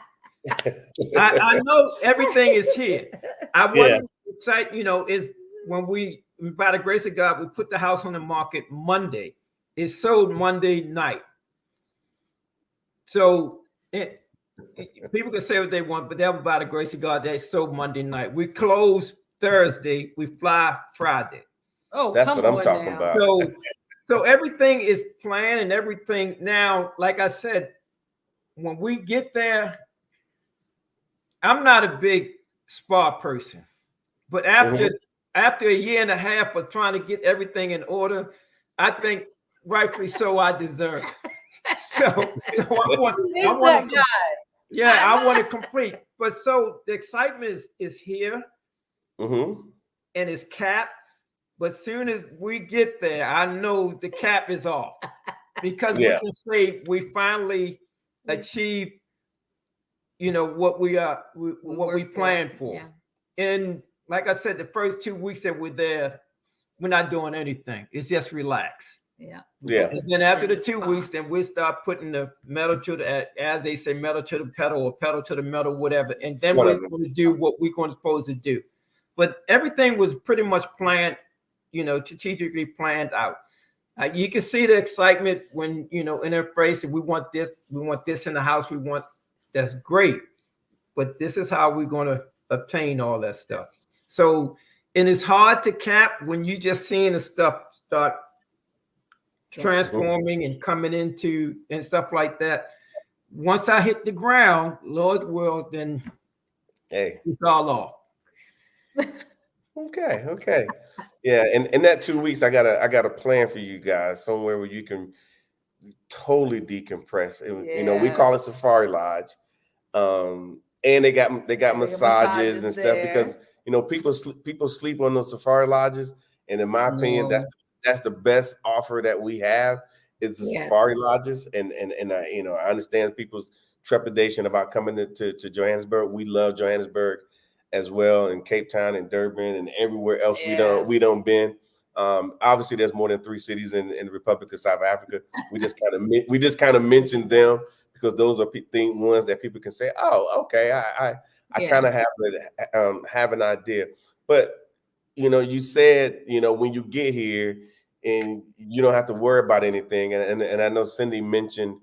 I know everything is here. I wasn't excited, you know, is when we, by the grace of God, we put the house on the market Monday. It sold Monday night. So people can say what they want, but that was by the grace of God. They sold Monday night. We closed Thursday. We fly Friday. Oh, that's what I'm talking about. So everything is planned and everything. Now, like I said, when we get there, I'm not a big spa person, but after a year and a half of trying to get everything in order, I think rightfully so I deserve it. So I want to complete. But so the excitement is here, and it's capped. But soon as we get there, I know the cap is off, because we can say we finally achieved, you know, what we planned for. Yeah. And like I said, the first 2 weeks that we're there, we're not doing anything. It's just relax. Yeah. And then after the 2 weeks, then we start putting the metal to the, as they say, metal to the pedal or pedal to the metal, whatever. And then we're going to do what we're supposed to do. But everything was pretty much planned, you know, strategically planned out. You can see the excitement when, you know, in their face, we want this in the house, that's great. But this is how we're going to obtain all that stuff. So, and it's hard to cap when you just seeing the stuff start transforming and coming into and stuff like that. Once I hit the ground, Lord will, then it's all off. Okay. Yeah, and in that 2 weeks, I got a plan for you guys, somewhere where you can totally decompress. You know, we call it Safari Lodge. And they got massages and stuff there, because you know people sleep on those Safari Lodges, and in my opinion, that's the best offer that we have is the Safari Lodges. And I, you know, I understand people's trepidation about coming to Johannesburg. We love Johannesburg as well, and Cape Town and Durban and everywhere else we don't been. Obviously, there's more than 3 cities in the Republic of South Africa. We just kind of mentioned them because those are ones that people can say, oh, okay, I kind of have an idea. But you know, you said, you know, when you get here and you don't have to worry about anything, and I know Cindy mentioned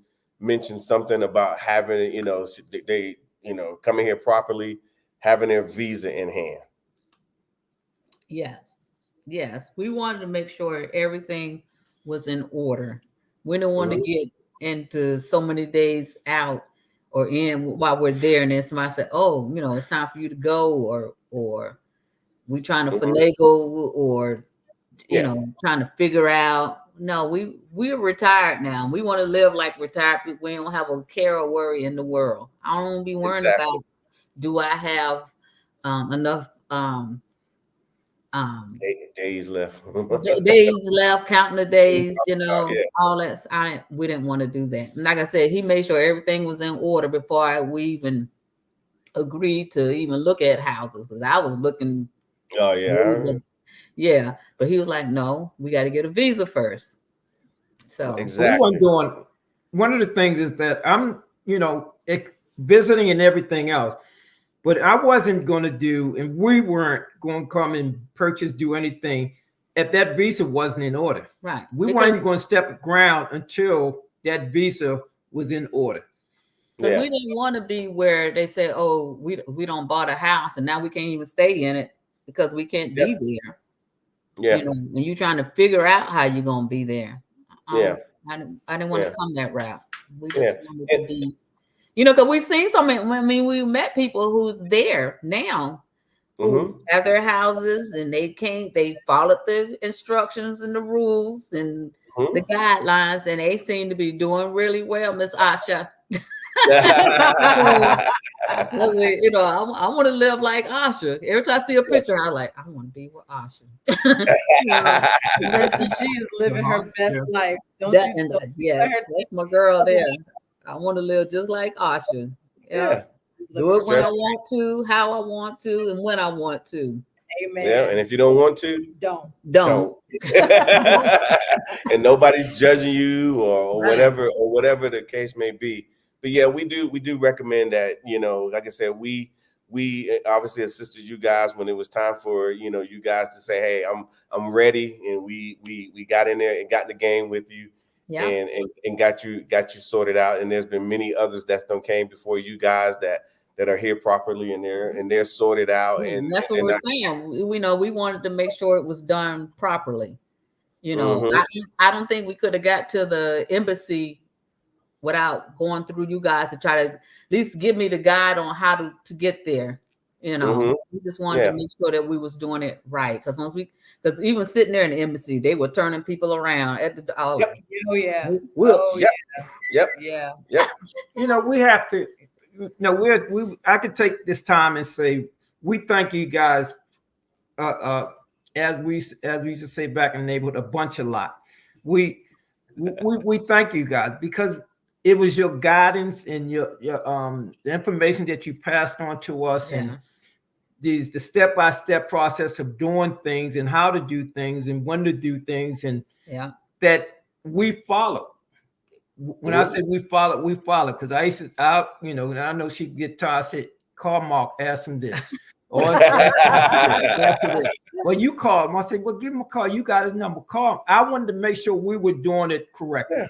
something about having, you know, they you know, coming here properly, having their visa in hand. Yes, we wanted to make sure everything was in order. We didn't want to get into so many days out or in while we're there, and then somebody said, "Oh, you know, it's time for you to go," or we trying to finagle, or you know, trying to figure out. No, we're retired now. We want to live like retired people. We don't have a care or worry in the world. I don't want to be worrying about, do I have enough days left. Days left, counting the days, you know, all that. We didn't want to do that. And like I said, he made sure everything was in order before we even agreed to even look at houses, because I was looking. Oh yeah, but he was like, no, we got to get a visa first. So exactly. One of the things is that I'm, you know, visiting and everything else. But I wasn't going to do, and we weren't going to come and do anything if that visa wasn't in order. Right. We weren't going to step ground until that visa was in order. Because we didn't want to be where they say, oh, we don't bought a house and now we can't even stay in it because we can't be there. Yeah. You know, and you're trying to figure out how you're going to be there. I didn't want to come that route. We just wanted to be. You know, because we've seen we met people who's there now who have their houses and they followed the instructions and the rules and the guidelines, and they seem to be doing really well, Miss Asha. You know, I want to live like Asha. Every time I see a picture, I want to be with Asha. She is living her best life. Yes, that's my girl there. I want to live just like Asha. Yeah. Do it when I want to, how I want to, and when I want to. Amen. Yeah, and if you don't want to, don't. And nobody's judging you or whatever the case may be. But yeah, we do recommend that, you know, like I said, we obviously assisted you guys when it was time for, you know, you guys to say, hey, I'm ready, and we got in there and got in the game with you. Yeah. And got you sorted out. And there's been many others that's done came before you guys that are here properly, and they're sorted out. And that's what we're saying. We know we wanted to make sure it was done properly. You know, I don't think we could have got to the embassy without going through you guys to try to at least give me the guide on how to get there. You know, we just wanted to make sure that we was doing it right. Because even sitting there in the embassy, they were turning people around at the all. Yep. Oh yeah. Yep. You know, we have to. You know, I could take this time and say we thank you guys. As we used to say back in the neighborhood, a bunch of lot. We thank you guys because it was your guidance and your the information that you passed on to us, and the step-by-step process of doing things and how to do things and when to do things, and that we follow. When I say we follow, because you know, and I know she get tired. I said, call Mark, ask him this. Or ask him this. Well, you called him. I said, well, give him a call. You got his number. Call him. I wanted to make sure we were doing it correctly.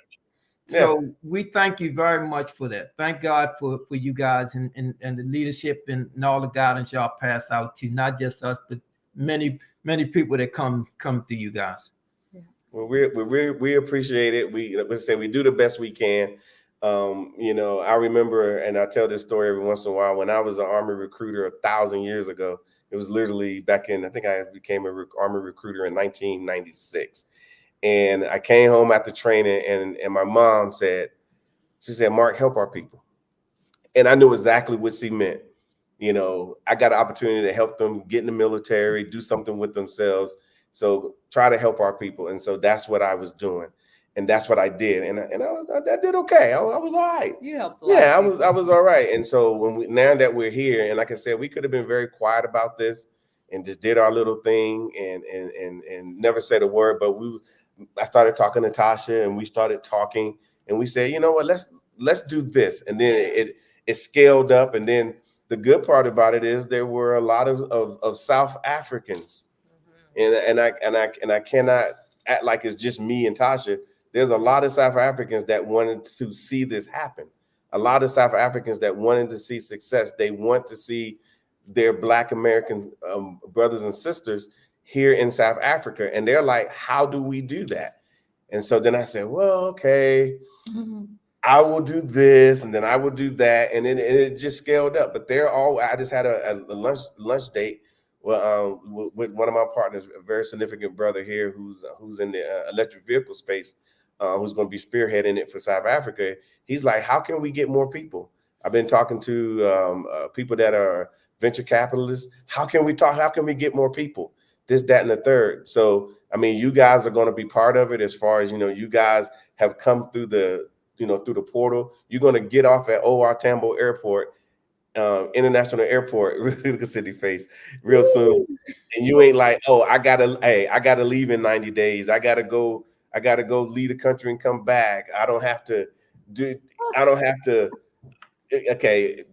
Yeah. So we thank you very much for that. Thank God for you guys and the leadership and all the guidance y'all pass out to not just us, but many people that come to you guys. Well, we appreciate it. Let's say we do the best we can. I remember, and I tell this story every once in a while. When I was an Army recruiter 1,000 years ago, it was literally back in, I think I became an Army recruiter in 1996. And I came home after training, and my mom said, Mark, help our people. And I knew exactly what she meant. I got an opportunity to help them get in the military, do something with themselves. So try to help our people. And so that's what I was doing. And that's what I did. And I did okay. I was all right. You helped. I was all right. And so now that we're here, and like I said, we could have been very quiet about this and just did our little thing and never said a word. But I started talking to Tasha, and we started talking, and we said, you know what, let's do this. And then it scaled up. And then the good part about it is there were a lot of South Africans. And I cannot act like it's just me and Tasha. There's a lot of South Africans that wanted to see this happen. A lot of South Africans that wanted to see success. They want to see their Black American brothers and sisters here in South Africa. And they're like, how do we do that? And so then I said, well, okay, I will do this, and then I will do that. And then it just scaled up. But I just had a lunch date with one of my partners, a very significant brother here who's in the electric vehicle space, who's going to be spearheading it for South Africa. He's like, how can we get more people? I've been talking to people that are venture capitalists. How can we get more people? This, that, and the third. So, I mean, you guys are going to be part of it as far as, you guys have come through the portal. You're going to get off at OR Tambo Airport, International Airport, look at City face, real soon. And you ain't like, oh, I gotta leave in 90 days. I gotta go leave the country and come back. I don't have to. Okay.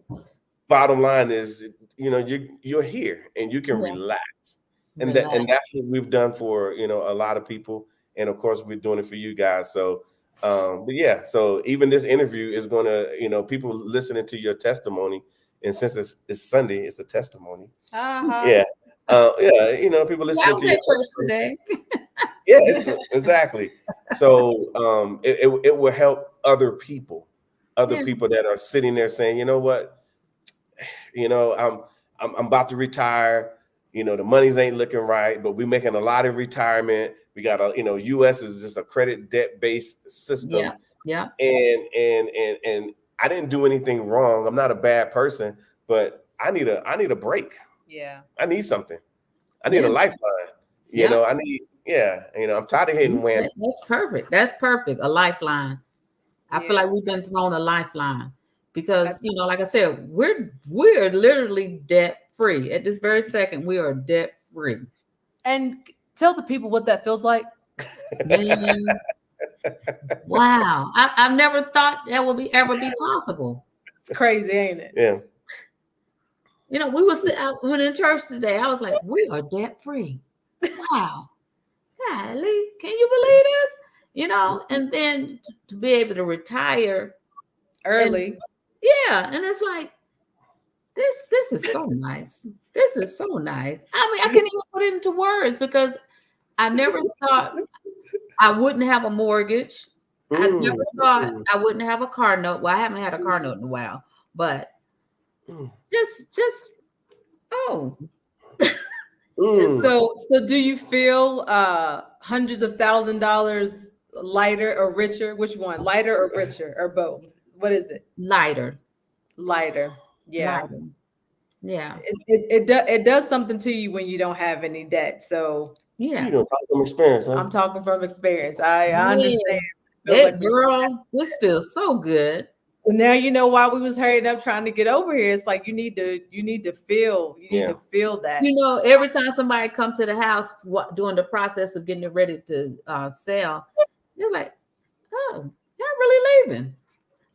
Bottom line is, you're here and you can relax. And that's what we've done for, a lot of people. And of course, we're doing it for you guys. So, so even this interview is going to, people listening to your testimony. And since it's Sunday, it's a testimony. People listening to your today. Exactly. So it will help other people that are sitting there saying, you know what, I'm about to retire. The monies ain't looking right, but we're making a lot in retirement. We got U.S. is just a credit debt based system. Yeah. And I didn't do anything wrong. I'm not a bad person, but I need a break. Yeah. I need something. I need a lifeline. I'm tired of hitting whammies. That's perfect. A lifeline. I feel like we've been thrown a lifeline because, like I said, we're literally debt free. At this very second, we are debt free. And tell the people what that feels like. Man. Wow. I've never thought that would ever be possible. It's crazy, ain't it? Yeah. We went in church today. I was like, we are debt free. Wow. Golly, can you believe this? And then to be able to retire early. And it's like, this is so nice. This is so nice. I mean, I can't even put it into words because I never thought I wouldn't have a mortgage. I never thought I wouldn't have a car note. Well, I haven't had a car note in a while, but So do you feel hundreds of $1,000s lighter or richer? Which one? Lighter or richer or both? What is it? Lighter. Yeah. Lighter. Yeah. It does something to you when you don't have any debt. So you don't talk from experience, huh? I'm talking from experience. I understand. Girl, this feels so good. So now you know why we was hurrying up trying to get over here. It's like you need to feel that. Every time somebody come to the house during the process of getting it ready to sell, they're like, "Oh, y'all really leaving?"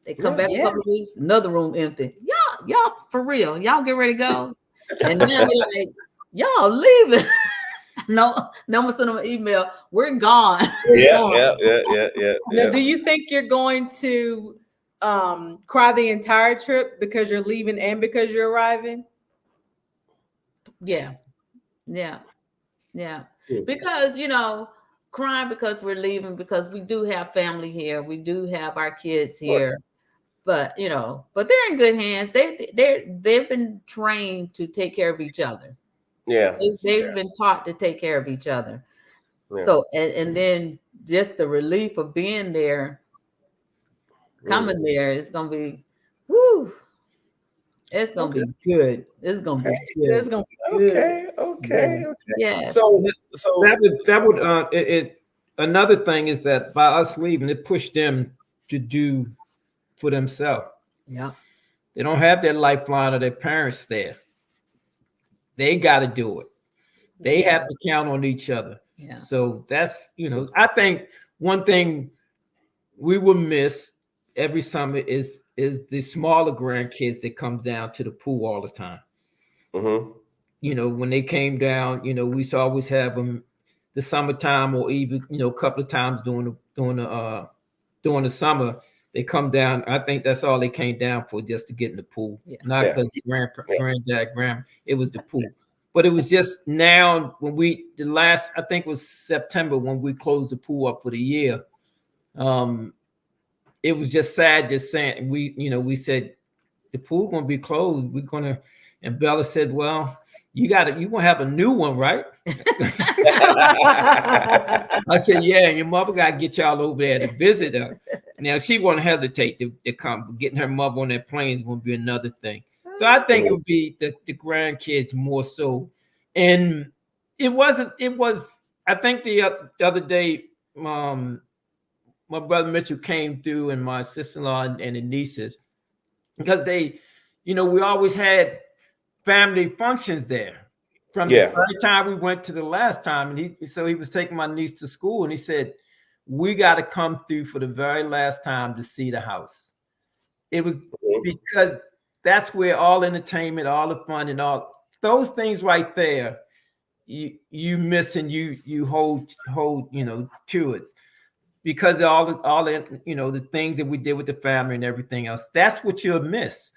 They come back a couple weeks, another room empty. Y'all for real? Y'all get ready to go? And now they're like, "Y'all leaving?" No, I'm gonna send them an email. We're gone. Yeah. Now, do you think you're going to cry the entire trip because you're leaving and because you're arriving? Yeah. Because crying because we're leaving, because we do have family here, we do have our kids here, but they're in good hands. They've been trained to take care of each other. Yeah, they've been taught to take care of each other. Yeah. So and then just the relief of being there, coming there, is gonna be, whoo. It's gonna be good. It's gonna be good. It's gonna be good. Okay. Yeah. So that would another thing is that by us leaving, it pushed them to do for themselves. Yeah. They don't have their lifeline or their parents there. They got to do it. They have to count on each other. Yeah. So that's, I think one thing we will miss every summer is the smaller grandkids that come down to the pool all the time. Mm-hmm. When they came down, we used to always have them the summertime, or even a couple of times during the summer. They come down. I think that's all they came down for, just to get in the pool. Yeah. Not because granddad, grandma. It was the pool. But it was just now when the last, I think it was September, when we closed the pool up for the year. It was just sad just saying, we said the pool gonna be closed. And Bella said, well, you're gonna have a new one, right? I said, yeah, and your mother gotta get y'all over there to visit her. Now she won't hesitate to come. Getting her mother on that plane is gonna be another thing. So I think it would be the grandkids more so. And it was, I think the other day, my brother Mitchell came through, and my sister-in-law and the nieces, because they, we always had family functions there from the first time we went to the last time. And he was taking my niece to school, and he said, we got to come through for the very last time to see the house. It was because that's where all entertainment, all the fun, and all those things right there, you miss, and you hold to it, because all the the things that we did with the family and everything else. That's what you'll miss.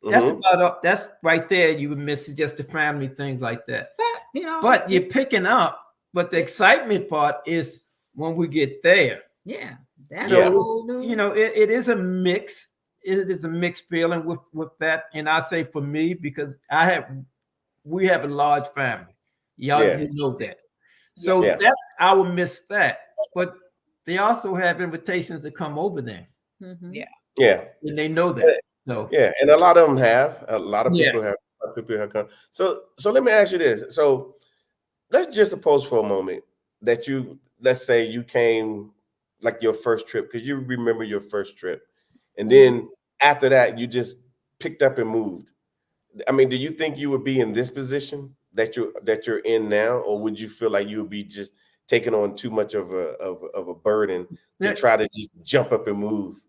That's right there. You would miss just the family things like that. But you're picking up. But the excitement part is when we get there. Yeah. So it is a mix. It is a mixed feeling with that. And I say for me, because we have a large family. Y'all know that. So that I will miss that. But they also have invitations to come over there. Mm-hmm. Yeah. And they know that. So and a lot of them have. A lot of people have come. So let me ask you this. So let's just suppose for a moment that let's say you came, like your first trip, because you remember your first trip, and then after that you just picked up and moved. I mean, do you think you would be in this position that you're in now, or would you feel like you would be just taking on too much of a burden to try to just jump up and move?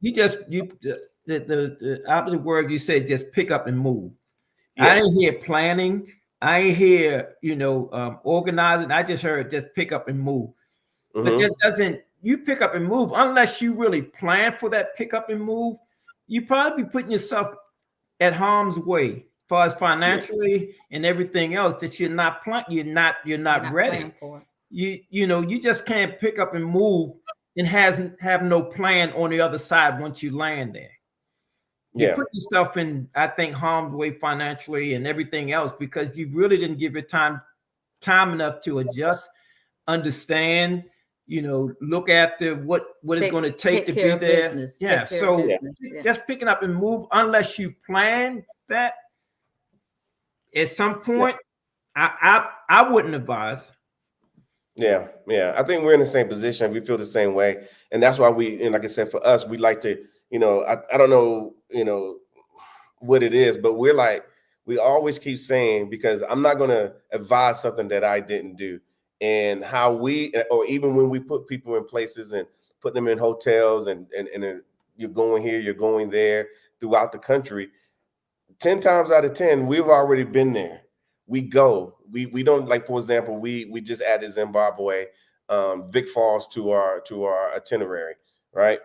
The opposite word you said, just pick up and move. Yes. I didn't hear planning. I didn't hear organizing. I just heard just pick up and move. But that doesn't. You pick up and move unless you really plan for that pick up and move. You probably be putting yourself at harm's way, as far as financially and everything else, that you're not ready for. You just can't pick up and move and have no plan on the other side once you land there. You put yourself in, I think, harm's way financially and everything else, because you really didn't give your time enough to adjust, understand, look after what it's going to take to be there. Just picking up and move, unless you plan that. At some point, I wouldn't advise. Yeah. I think we're in the same position. We feel the same way, and that's why and like I said, for us, we like to, I don't know, what it is, but we always keep saying, because I'm not going to advise something that I didn't do. And how or even when we put people in places and put them in hotels and you're going here, you're going there throughout the country, 10 times out of 10, we've already been there. we go. We don't, like, for example, we just added Zimbabwe, Vic Falls to our itinerary, right?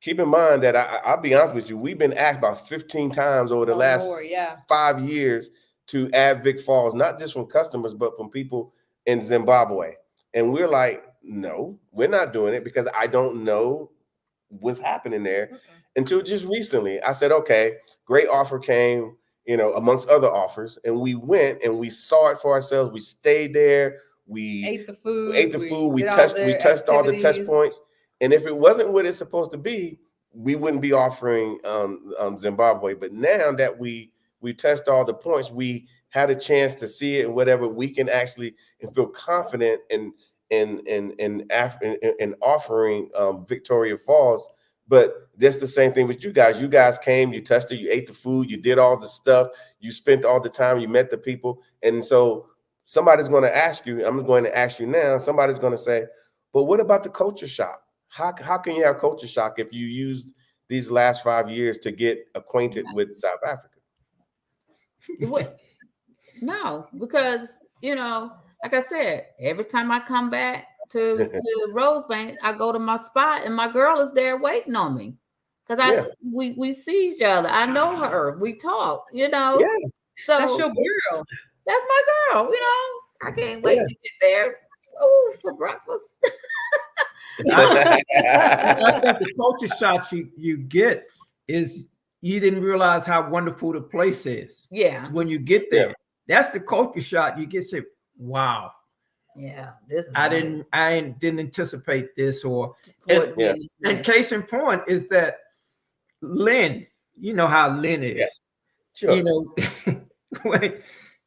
Keep in mind that I'll be honest with you, we've been asked about 15 times over the last 5 years to add Vic Falls, not just from customers, but from people in Zimbabwe. And we're like, no, we're not doing it because I don't know what's happening there until just recently. I said, okay, great offer came, amongst other offers, and we went and we saw it for ourselves. We stayed there. We ate the food. We touched all the touch points. And if it wasn't what it's supposed to be, we wouldn't be offering Zimbabwe. But now that we touched all the points, we had a chance to see it and whatever, we can actually and feel confident in offering Victoria Falls. But that's the same thing with you guys. You guys came, you touched it, you ate the food, you did all the stuff, you spent all the time, you met the people. And so somebody's going to ask you, I'm going to ask you now, somebody's going to say, but what about the culture shock? How can you have culture shock if you used these last 5 years to get acquainted with South Africa? No, because, like I said, every time I come back to Rosebank, I go to my spot and my girl is there waiting on me. Because we see each other. I know her. We talk, Yeah. So that's your girl. That's my girl, I can't wait to get there. Oh, for breakfast. I think the culture shock you get is you didn't realize how wonderful the place is. Yeah. When you get there, that's the culture shock. You get say, wow. Yeah, this is I didn't anticipate this, and case in point is that Lynn, you know how Lynn is. Yeah. Sure.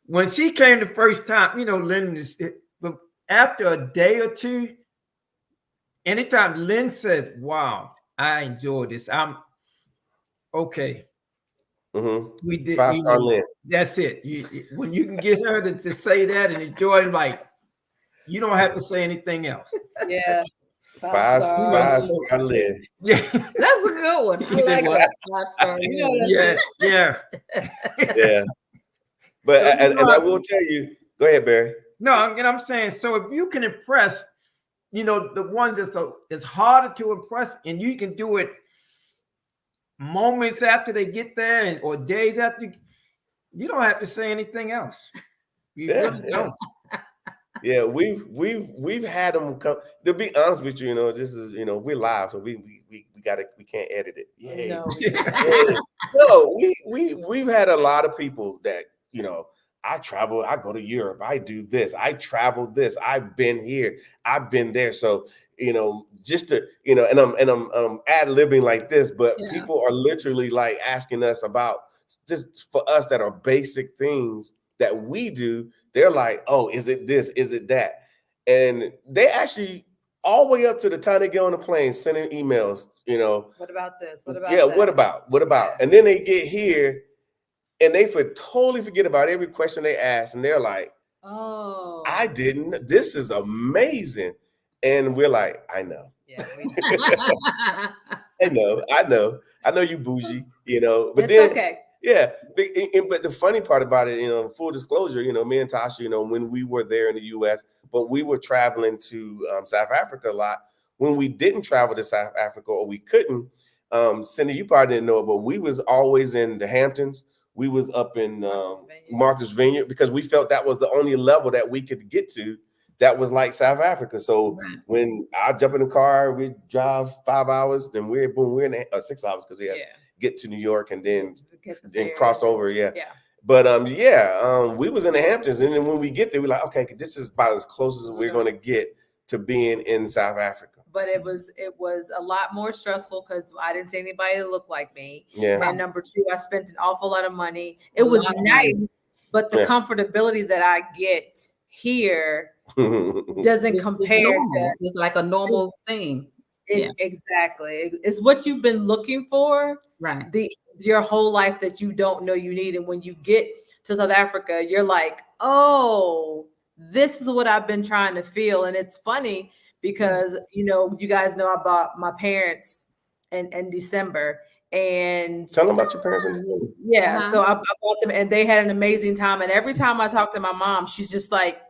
when she came the first time, Lynn is, but after a day or two, anytime Lynn said, wow, I enjoyed this, I'm okay. Mm-hmm. We did 5-star Lynn. That's it. When you can get her to say that and enjoy it, like, you don't have to say anything else. Yeah. 5-star Lynn. Yeah. That's a good one. I like that. 5-star Lynn. Yeah. Yeah. But and I will tell you, go ahead, Barry. No, and I'm saying, so if you can impress, the ones it's harder to impress, and you can do it moments after they get there or days after, you don't have to say anything else. You really don't. Yeah, we've had them come. To be honest with you, this is we're live, so we can't edit it. Yeah. No, we've had a lot of people that I travel, I go to Europe, I do this, I travel this, I've been here, I've been there. So just to and I'm ad-libbing like this, but people are literally like asking us about just for us that are basic things that we do. They're like, oh, is it this? Is it that? And they actually all the way up to the time they get on the plane, sending emails, What about this? What about that? What about? Yeah. And then they get here and they totally forget about every question they ask. And they're like, oh, I didn't. This is amazing. And we're like, I know. Yeah. I know you bougie, but it's then okay. Yeah, but the funny part about it, full disclosure, me and Tasha, when we were there in the U.S., but we were traveling to South Africa a lot. When we didn't travel to South Africa or we couldn't, Cindy, you probably didn't know it, but we was always in the Hamptons. We was up in Martha's Vineyard because we felt that was the only level that we could get to that was like South Africa. So when I jump in the car, we drive 5 hours, then we're in 6 hours because we have get to New York and then cross over. Yeah. But we was in the Hamptons, and then when we get there, we're like, okay, this is about as close as we're going to get to being in South Africa. But it was a lot more stressful because I didn't see anybody that looked like me. Yeah. And number two, I spent an awful lot of money. It was nice, but the comfortability that I get here doesn't compare to. It's like a normal thing. Exactly. It's what you've been looking for. Right. Your whole life that you don't know you need. And when you get to South Africa, you're like, oh, this is what I've been trying to feel. And it's funny because, you guys know I bought my parents in December. And tell them about your parents in the room. Yeah, so I bought them, and they had an amazing time. And every time I talk to my mom, she's just like,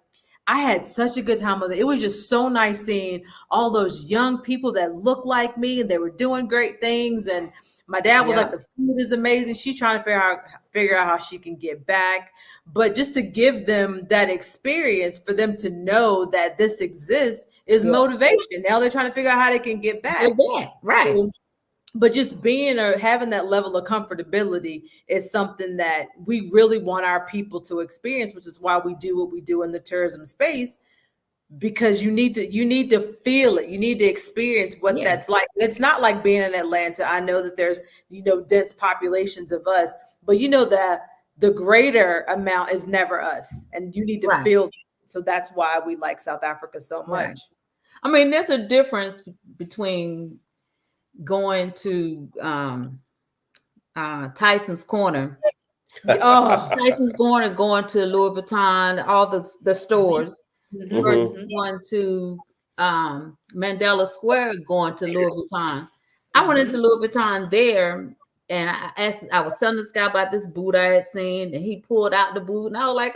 I had such a good time with it. It was just so nice seeing all those young people that look like me, and they were doing great things. And my dad was like, the food is amazing. She's trying to figure out how she can get back. But just to give them that experience, for them to know that this exists, is motivation. Now they're trying to figure out how they can get back. Right. But just being or having that level of comfortability is something that we really want our people to experience, which is why we do what we do in the tourism space, because you need to feel it. You need to experience what that's like. It's not like being in Atlanta. I know that there's, dense populations of us, but that the greater amount is never us, and you need to feel it. So that's why we like South Africa so much. Right. I mean, there's a difference between going to Tyson's Corner. Tyson's Corner, going to Louis Vuitton, all the stores, versus going to Mandela Square, going to Louis Vuitton. I went into Louis Vuitton there, and I was telling this guy about this boot I had seen, and he pulled out the boot, and I was like,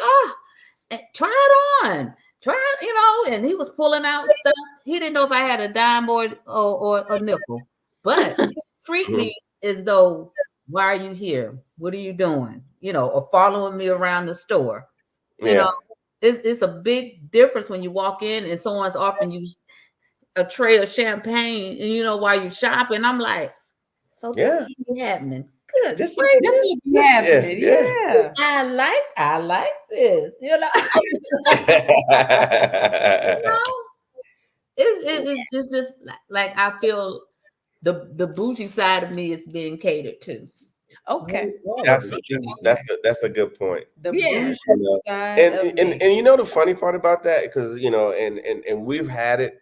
try it on. Try it, and he was pulling out stuff. He didn't know if I had a dime or a nickel. But treat me as though, why are you here? What are you doing? Or following me around the store. You know, it's a big difference when you walk in and someone's offering you a tray of champagne, and while you're shopping, I'm like, so this is happening. Good. This would be happening. Yeah. I like this. It's just like I feel the bougie side of me is being catered to. Okay, that's a good point. The bougie side of me. And the funny part about that, because and we've had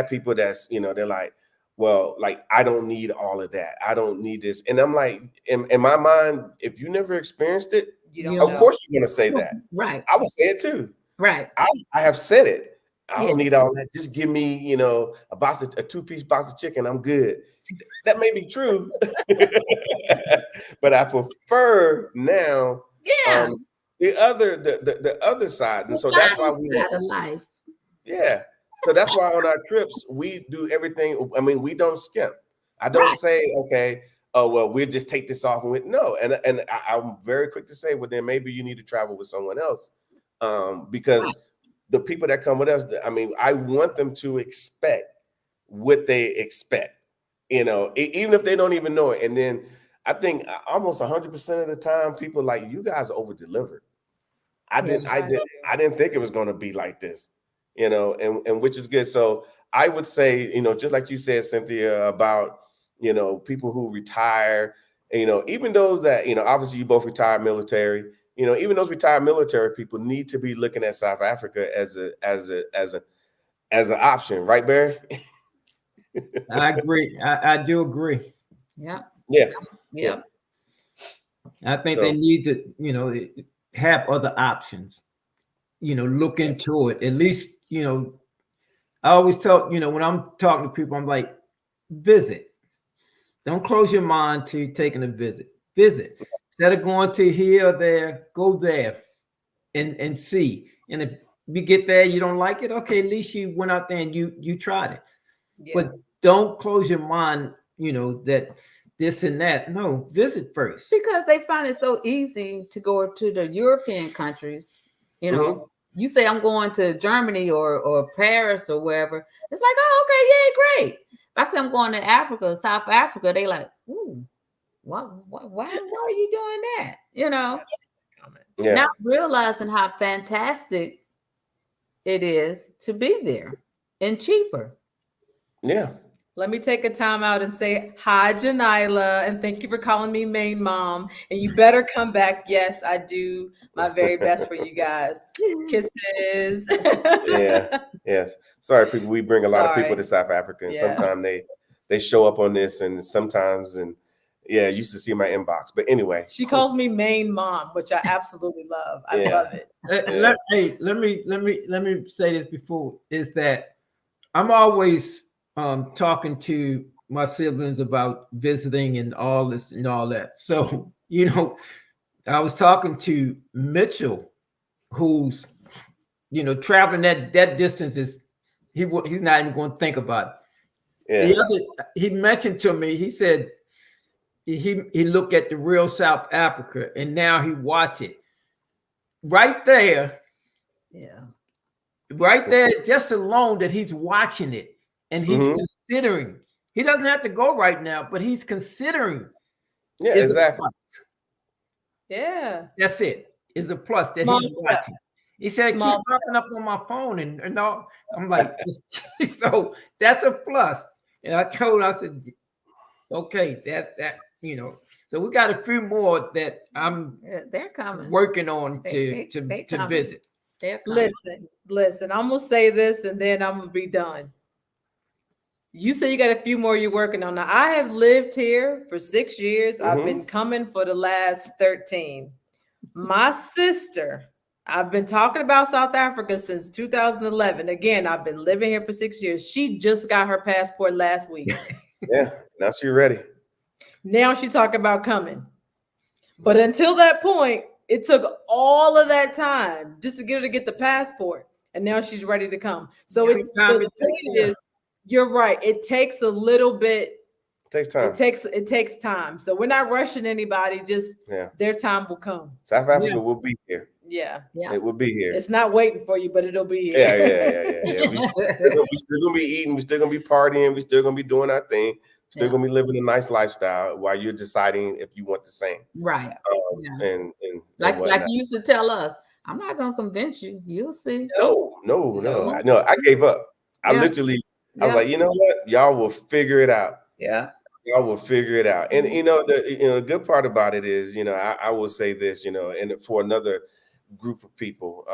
people that's they're like, well, like, I don't need all of that. I don't need this. And I'm like, in my mind, if you never experienced it, of course you're gonna say that. Right. I would say it too. Right. I have said it. I don't need all that. Just give me, a two-piece box of chicken. I'm good. That may be true, but I prefer now. The other side, and so that's why we life. Yeah. So that's why on our trips we do everything. I mean, we don't skimp. I don't say, okay, oh well, we'll just take this off and no. And I'm very quick to say, well, then maybe you need to travel with someone else, because the people that come with us, I mean, I want them to expect what they expect, even if they don't even know it. And then I think almost 100% of the time, people like, you guys over delivered. I didn't think it was going to be like this, and which is good. So I would say, just like you said, Cynthia, about, people who retire, even those that, obviously you both retired military, even those retired military people need to be looking at South Africa as an option, right, Barry? I agree. I do agree. Yeah. I think they need to, have other options. Look into it. At least, I always tell, when I'm talking to people, I'm like, visit. Don't close your mind to taking a visit. Visit. Instead of going to here or there, go there and see. And if you get there, you don't like it, okay, at least you went out there and you tried it. Yeah. But don't close your mind, that this and that. No, visit first. Because they find it so easy to go to the European countries. You say I'm going to Germany or Paris or wherever. It's like, oh, okay, yeah, great. If I say I'm going to Africa, South Africa, they like, ooh. Why are you doing that? Not realizing how fantastic it is to be there and cheaper. Yeah. Let me take a time out and say hi, Janila, and thank you for calling me main mom. And you better come back. Yes, I do my very best for you guys. Kisses. Yes. Sorry, people. We bring a lot of people to South Africa, and sometimes they show up on this, and sometimes I used to see my inbox. But anyway, she calls me main mom, which I absolutely love. I love it. Let me say this before, is that I'm always talking to my siblings about visiting and all this and all that. So, you know, I was talking to Mitchell, who's, you know, traveling that distance is he's not even going to think about it. Yeah. He mentioned to me, he said he looked at the real South Africa and now he watch it. Right there. Yeah. Right there, just alone that he's watching it and he's considering. He doesn't have to go right now, but he's considering. Yeah, exactly. Yeah. That's it. Is a plus that Small he's step. watching. He said, keep popping up on my phone and all. I'm like, so that's a plus. And I told him, I said, okay, that you know. So we got a few more that I'm they're coming working on to visit. Listen, I'm gonna say this and then I'm gonna be done. You say you got a few more you're working on. Now, I have lived here for 6 years. I've been coming for the last 13. My sister, I've been talking about South Africa since 2011. Again, I've been living here for 6 years. She just got her passport last week. Yeah, now she's ready. Now she's talking about coming. But until that point, it took all of that time just to get her to get the passport. And now she's ready to come. So the point is, you're right. It takes a little bit. It takes time. It takes time. So we're not rushing anybody. Just their time will come. South Africa will be here. Yeah. It will be here. It's not waiting for you, but it'll be here. Yeah. We're still gonna be eating. We're still gonna be partying. We're still gonna be doing our thing. Still gonna be living a nice lifestyle while you're deciding if you want the same. Right. And like you used to tell us, I'm not gonna convince you. You'll see. No. I gave up. I literally, I was like, you know what? Y'all will figure it out. Yeah. Y'all will figure it out. And the good part about it is, I will say this, and for another group of people,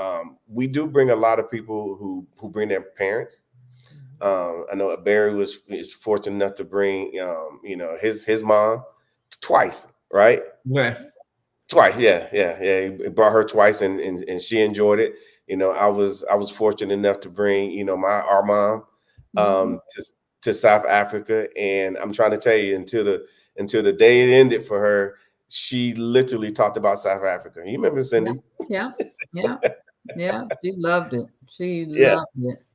we do bring a lot of people who bring their parents. I know Barry is fortunate enough to bring his mom twice, right? Right. Twice, yeah. He brought her twice, and she enjoyed it. I was fortunate enough to bring our mom to South Africa, and I'm trying to tell you, until the day it ended for her, she literally talked about South Africa. You remember, Cindy? Yeah. She loved it. She loved it.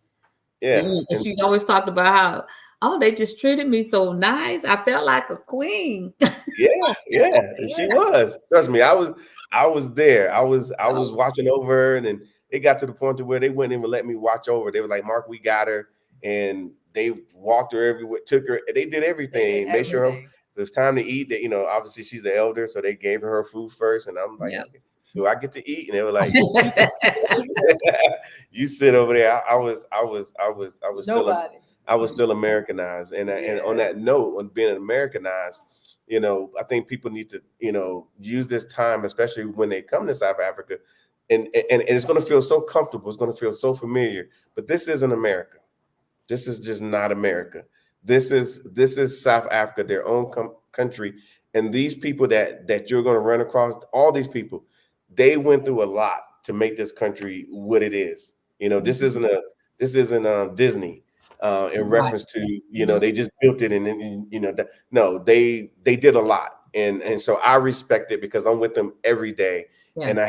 Yeah. And she always talked about how, they just treated me so nice. I felt like a queen. Yeah. And she was. Trust me, I was there. I was watching over her, and then it got to the point to where they wouldn't even let me watch over. They were like, Mark, we got her. And they walked her everywhere, took her, they did everything, made sure it was time to eat. That obviously she's the elder, so they gave her food first. And I'm like, do I get to eat? And they were like, you sit over there. I was still Americanized. And on that note, on being Americanized, I think people need to use this time, especially when they come to South Africa, and it's going to feel so comfortable. It's going to feel so familiar. But this isn't America. This is just not America. This is South Africa, their own country. And these people that you're going to run across, all these people, they went through a lot to make this country what it is. This isn't Disney in reference to, they just built it. And no, they did a lot. And so I respect it because I'm with them every day. Yeah. And I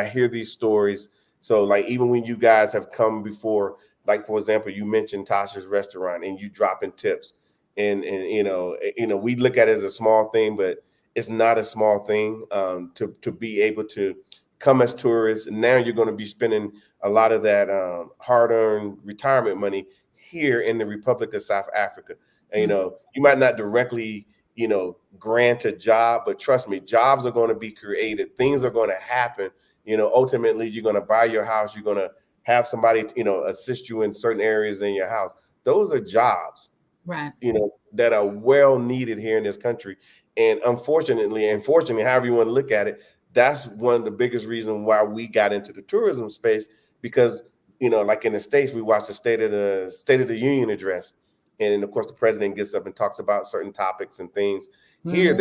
hear these stories. So like, even when you guys have come before, like, for example, you mentioned Tasha's restaurant and you dropping tips, and we look at it as a small thing, but it's not a small thing to be able to come as tourists. And now you're going to be spending a lot of that hard-earned retirement money here in the Republic of South Africa. And, you might not directly, grant a job, but trust me, jobs are going to be created. Things are going to happen. Ultimately, you're going to buy your house. You're going to have somebody, assist you in certain areas in your house. Those are jobs, right? That are well needed here in this country. And unfortunately, however you want to look at it, that's one of the biggest reasons why we got into the tourism space, because, like in the States, we watched the State of the Union address. And of course, the president gets up and talks about certain topics and things. Mm-hmm. Here,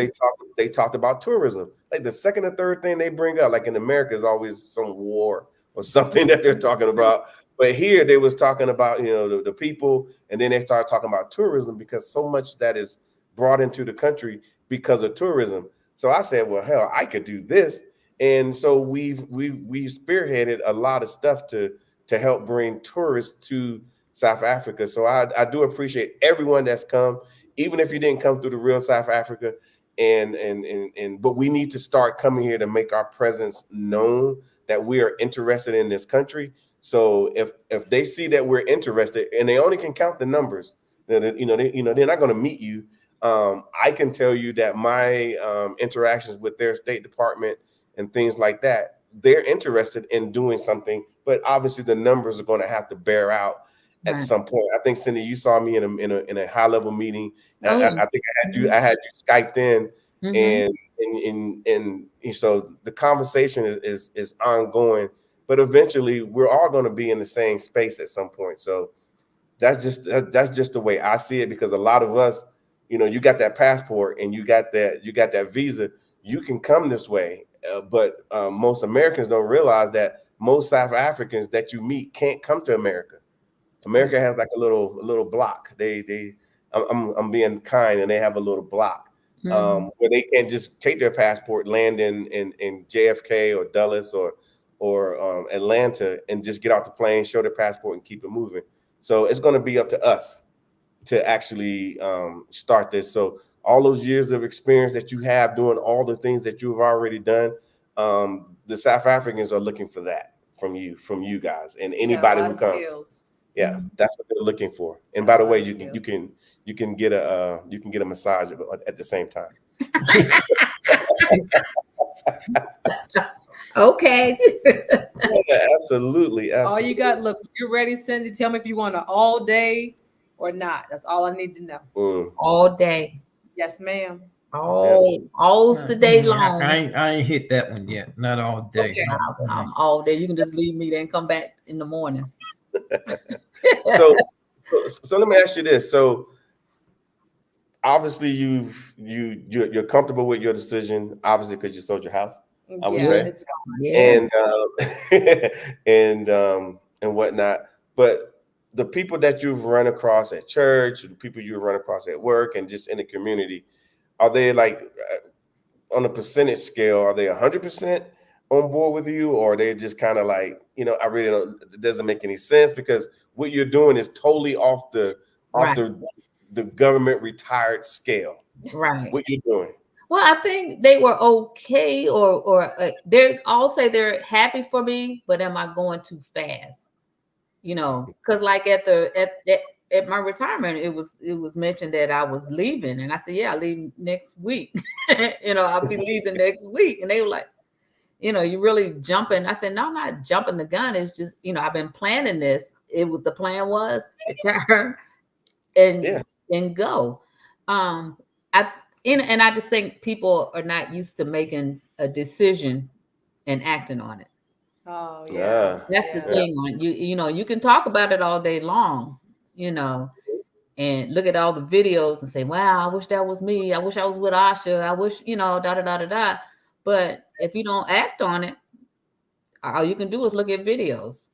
they talked about tourism. Like the second or third thing they bring up, like in America, is always some war or something that they're talking about. But here they was talking about, the people, and then they started talking about tourism because so much that is brought into the country because of tourism. So I said, well, hell, I could do this. And so we've spearheaded a lot of stuff to help bring tourists to South Africa. So I do appreciate everyone that's come, even if you didn't come through the real South Africa. But we need to start coming here to make our presence known, that we are interested in this country. So if they see that we're interested, and they only can count the numbers, they're not going to meet you. I can tell you that my interactions with their State Department and things like that, they're interested in doing something, but obviously the numbers are going to have to bear out at some point. I think, Cindy, you saw me in a high level meeting. I think I had you Skyped in, and so the conversation is ongoing. But eventually, we're all going to be in the same space at some point. So that's just the way I see it. Because a lot of us, you got that passport and you got that visa, you can come this way. But most Americans don't realize that most South Africans that you meet can't come to America. America has like a little block. I'm being kind, and they have a little block where they can't just take their passport, land in JFK or Dulles or Atlanta, and just get off the plane, show their passport, and keep it moving. So it's going to be up to us to actually start this. So all those years of experience that you have doing all the things that you've already done, the South Africans are looking for that from you guys, and anybody who comes. Skills. Yeah, that's what they're looking for. And by the way, you can get a massage at the same time. Okay. Yeah, absolutely. All you got, look, you're ready, Cindy. Tell me if you want an all day or not. That's all I need to know. All day. Yes, ma'am. All the day long. I ain't hit that one yet. Not all day. Okay. I'm all day. You can just leave me there and come back in the morning. So let me ask you this. So obviously you're comfortable with your decision, obviously, because you sold your house. I would say, it's gone. And whatnot. But the people that you've run across at church, the people you run across at work, and just in the community, are they like on a percentage scale? Are they 100% on board with you, or are they just kind of like, I really don't? It doesn't make any sense because what you're doing is totally off the government retired scale. Right. What you're doing. Well, I think they were okay, or they all say they're happy for me, but am I going too fast? Because like at my retirement, it was mentioned that I was leaving, and I said, yeah, I leave next week. I'll be leaving next week, and they were like, you really jumping. I said, no, I'm not jumping the gun. It's just, I've been planning this. The plan was return and go. And I just think people are not used to making a decision and acting on it. Oh yeah, that's the thing. You can talk about it all day long, and look at all the videos and say, "Wow, I wish that was me. I wish I was with Asha. I wish, da da da da da." But if you don't act on it, all you can do is look at videos,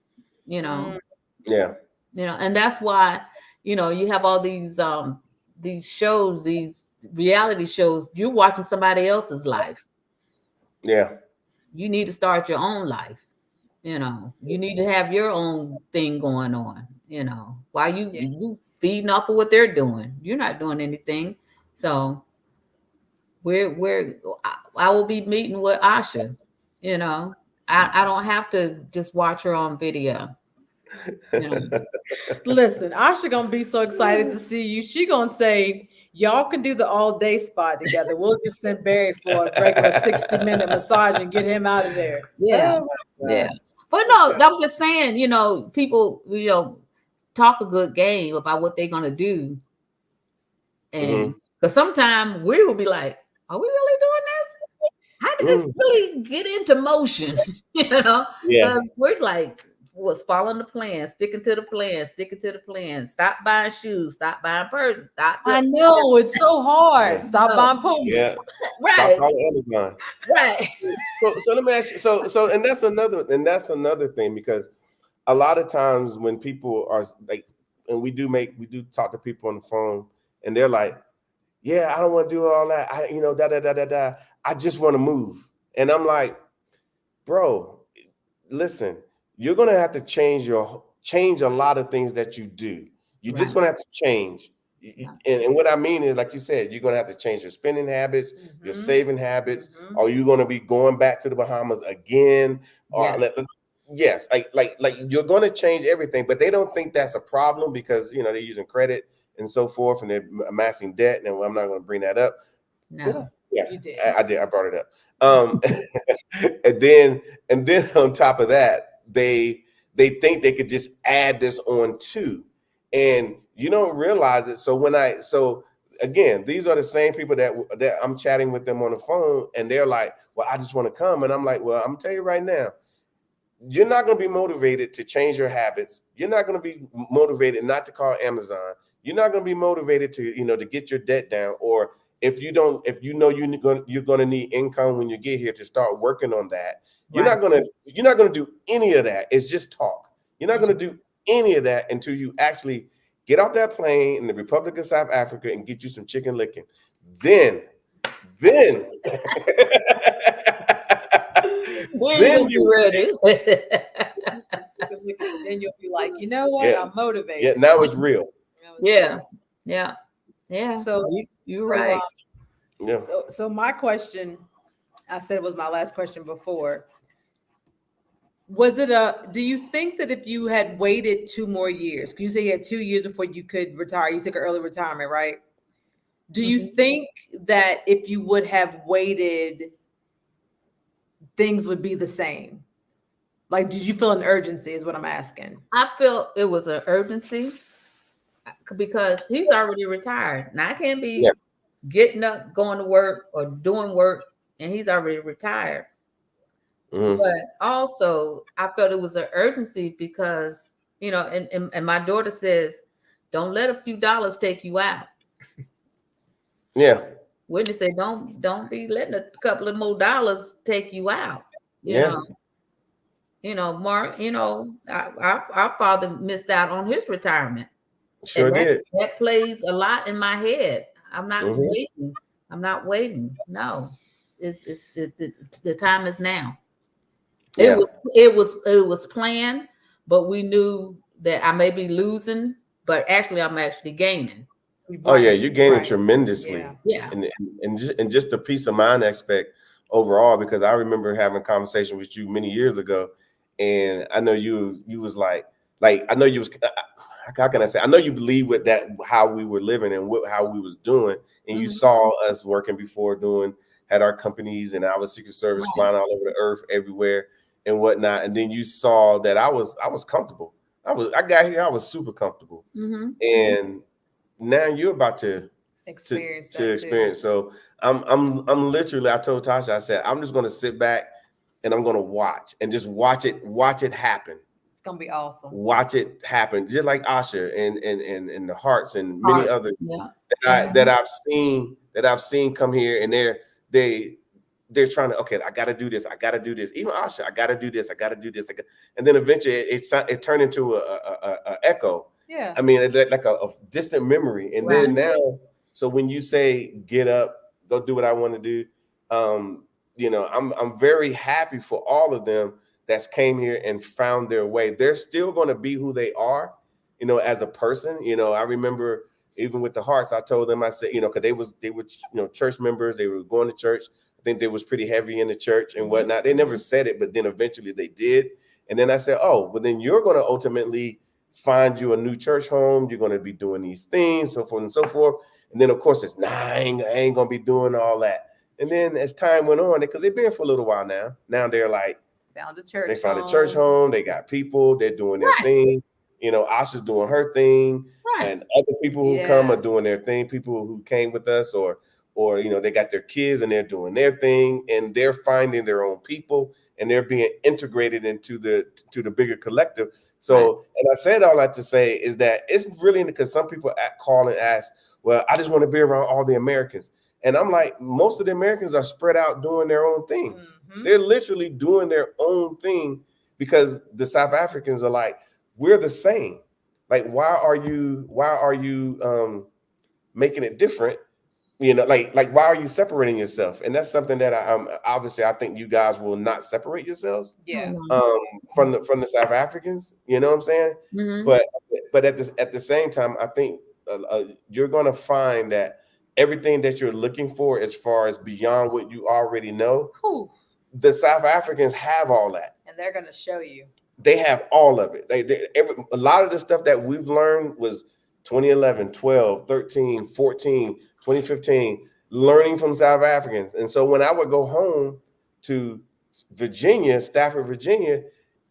Yeah. And that's why, you have all these shows, these reality shows. You're watching somebody else's life. Yeah. You need to start your own life. You need to have your own thing going on. While you feeding off of what they're doing, you're not doing anything. So I will be meeting with Asha. I don't have to just watch her on video. Listen, Asha gonna be so excited to see you. She gonna say, y'all can do the all day spot together. We'll just send Barry for a regular 60-minute massage and get him out of there. Yeah. But no, I'm just saying, people, talk a good game about what they're gonna do. And because sometimes we will be like, are we really doing this? How did this really get into motion? Because we're like, was following the plan, sticking to the plan, stop buying shoes, stop buying purses, I know, it's so hard. Stop buying Pumas. Yeah. Right. Stop calling Amazon. Right. So let me ask you, so and that's another thing, because a lot of times when people are like, and we do talk to people on the phone, and they're like, yeah, I don't want to do all that. Da da da da da. I just want to move. And I'm like, bro, listen, you're gonna have to change a lot of things that you do. You're just gonna have to change. And what I mean is, like you said, you're gonna have to change your spending habits, your saving habits. Are you gonna be going back to the Bahamas again? Or yes, like you're gonna change everything, but they don't think that's a problem because they're using credit and so forth, and they're amassing debt. And I'm not gonna bring that up. No. Yeah, you did. I did. I brought it up. and then on top of that, they think they could just add this on too, and you don't realize it. So again, these are the same people that I'm chatting with them on the phone, and they're like, "Well, I just want to come," and I'm like, "Well, I'm gonna tell you right now, you're not going to be motivated to change your habits. You're not going to be motivated not to call Amazon. You're not going to be motivated to get your debt down, or if you're going to need income when you get here to start working on that. You're not going to do any of that. It's just talk. You're not going to do any of that until you actually get off that plane in the Republic of South Africa and get you some chicken licking. Then then you're ready. Then you'll be like, you know what? I'm motivated. Yeah, now it's real. Yeah. So you're right. Yeah. So my question, I said it was my last question before. Was it do you think that if you had waited 2 more years, because you say you had 2 years before you could retire, you took an early retirement, right? Do you think that if you would have waited, things would be the same? Like, did you feel an urgency is what I'm asking. I felt it was an urgency because he's already retired. Now I can't be getting up, going to work or doing work, and he's already retired. But also I felt it was an urgency because, and my daughter says, don't let a few dollars take you out. Yeah. Whitney said, don't be letting a couple of more dollars take you out. You know, Mark, our father missed out on his retirement. Sure did. That plays a lot in my head. I'm not waiting. I'm not waiting. No, the time is now. Yeah. It was planned, but we knew that I may be losing, but actually I'm actually gaining. Oh yeah, you're gaining tremendously. Yeah. And just the peace of mind aspect overall, because I remember having a conversation with you many years ago, and I know you was like I know you was, how can I say, I know you believe with that how we were living and how we was doing, and you saw us working before, had our companies and our Secret Service flying all over the earth everywhere and whatnot, and then you saw that I was comfortable. I got here, I was super comfortable, and now you're about to experience. So I'm literally, I told Tasha, I said, I'm just going to sit back and I'm going to watch and just watch it happen. It's going to be awesome. Watch it happen. Just like Asha and the Hearts and many others that I've seen come here, and they're trying to, okay, I got to do this. I got to do this. Even Asha, I got to do this. I got to do this. And then eventually it turned into a echo. Yeah. I mean, it's like a distant memory. And then now, so when you say get up, go do what I want to do, I'm very happy for all of them that's came here and found their way. They're still going to be who they are, as a person. I remember even with the Hearts, I told them, I said, because they were church members, they were going to church. I think they was pretty heavy in the church and whatnot. They never said it, but then eventually they did. And then I said, oh, well, then you're going to ultimately find you a new church home. You're going to be doing these things, so forth and so forth. And then, of course, it's, I ain't going to be doing all that. And then as time went on, because they've been for a little while now they're like, found a church. They found a church home. They got people. They're doing their thing. Asha's doing her thing. And other people who come are doing their thing. People who came with us or they got their kids and they're doing their thing. And they're finding their own people. And they're being integrated into the bigger collective. So, and I said all that to say is that it's really because some people call and ask, well, I just want to be around all the Americans. And I'm like, most of the Americans are spread out doing their own thing. They're literally doing their own thing. because the South Africans are like, we're the same. Like, why are you making it different? Like why are you separating yourself? And that's something that obviously I think you guys will not separate yourselves from the South Africans. You know what I'm saying? Mm-hmm. But at the same time, I think you're going to find that everything that you're looking for, as far as beyond what you already know, the South Africans have all that, and they're going to show you. They have all of it. A lot of the stuff that we've learned was 2011, 12, 13, 14, 2015, learning from South Africans. And so when I would go home to Virginia, Stafford, Virginia,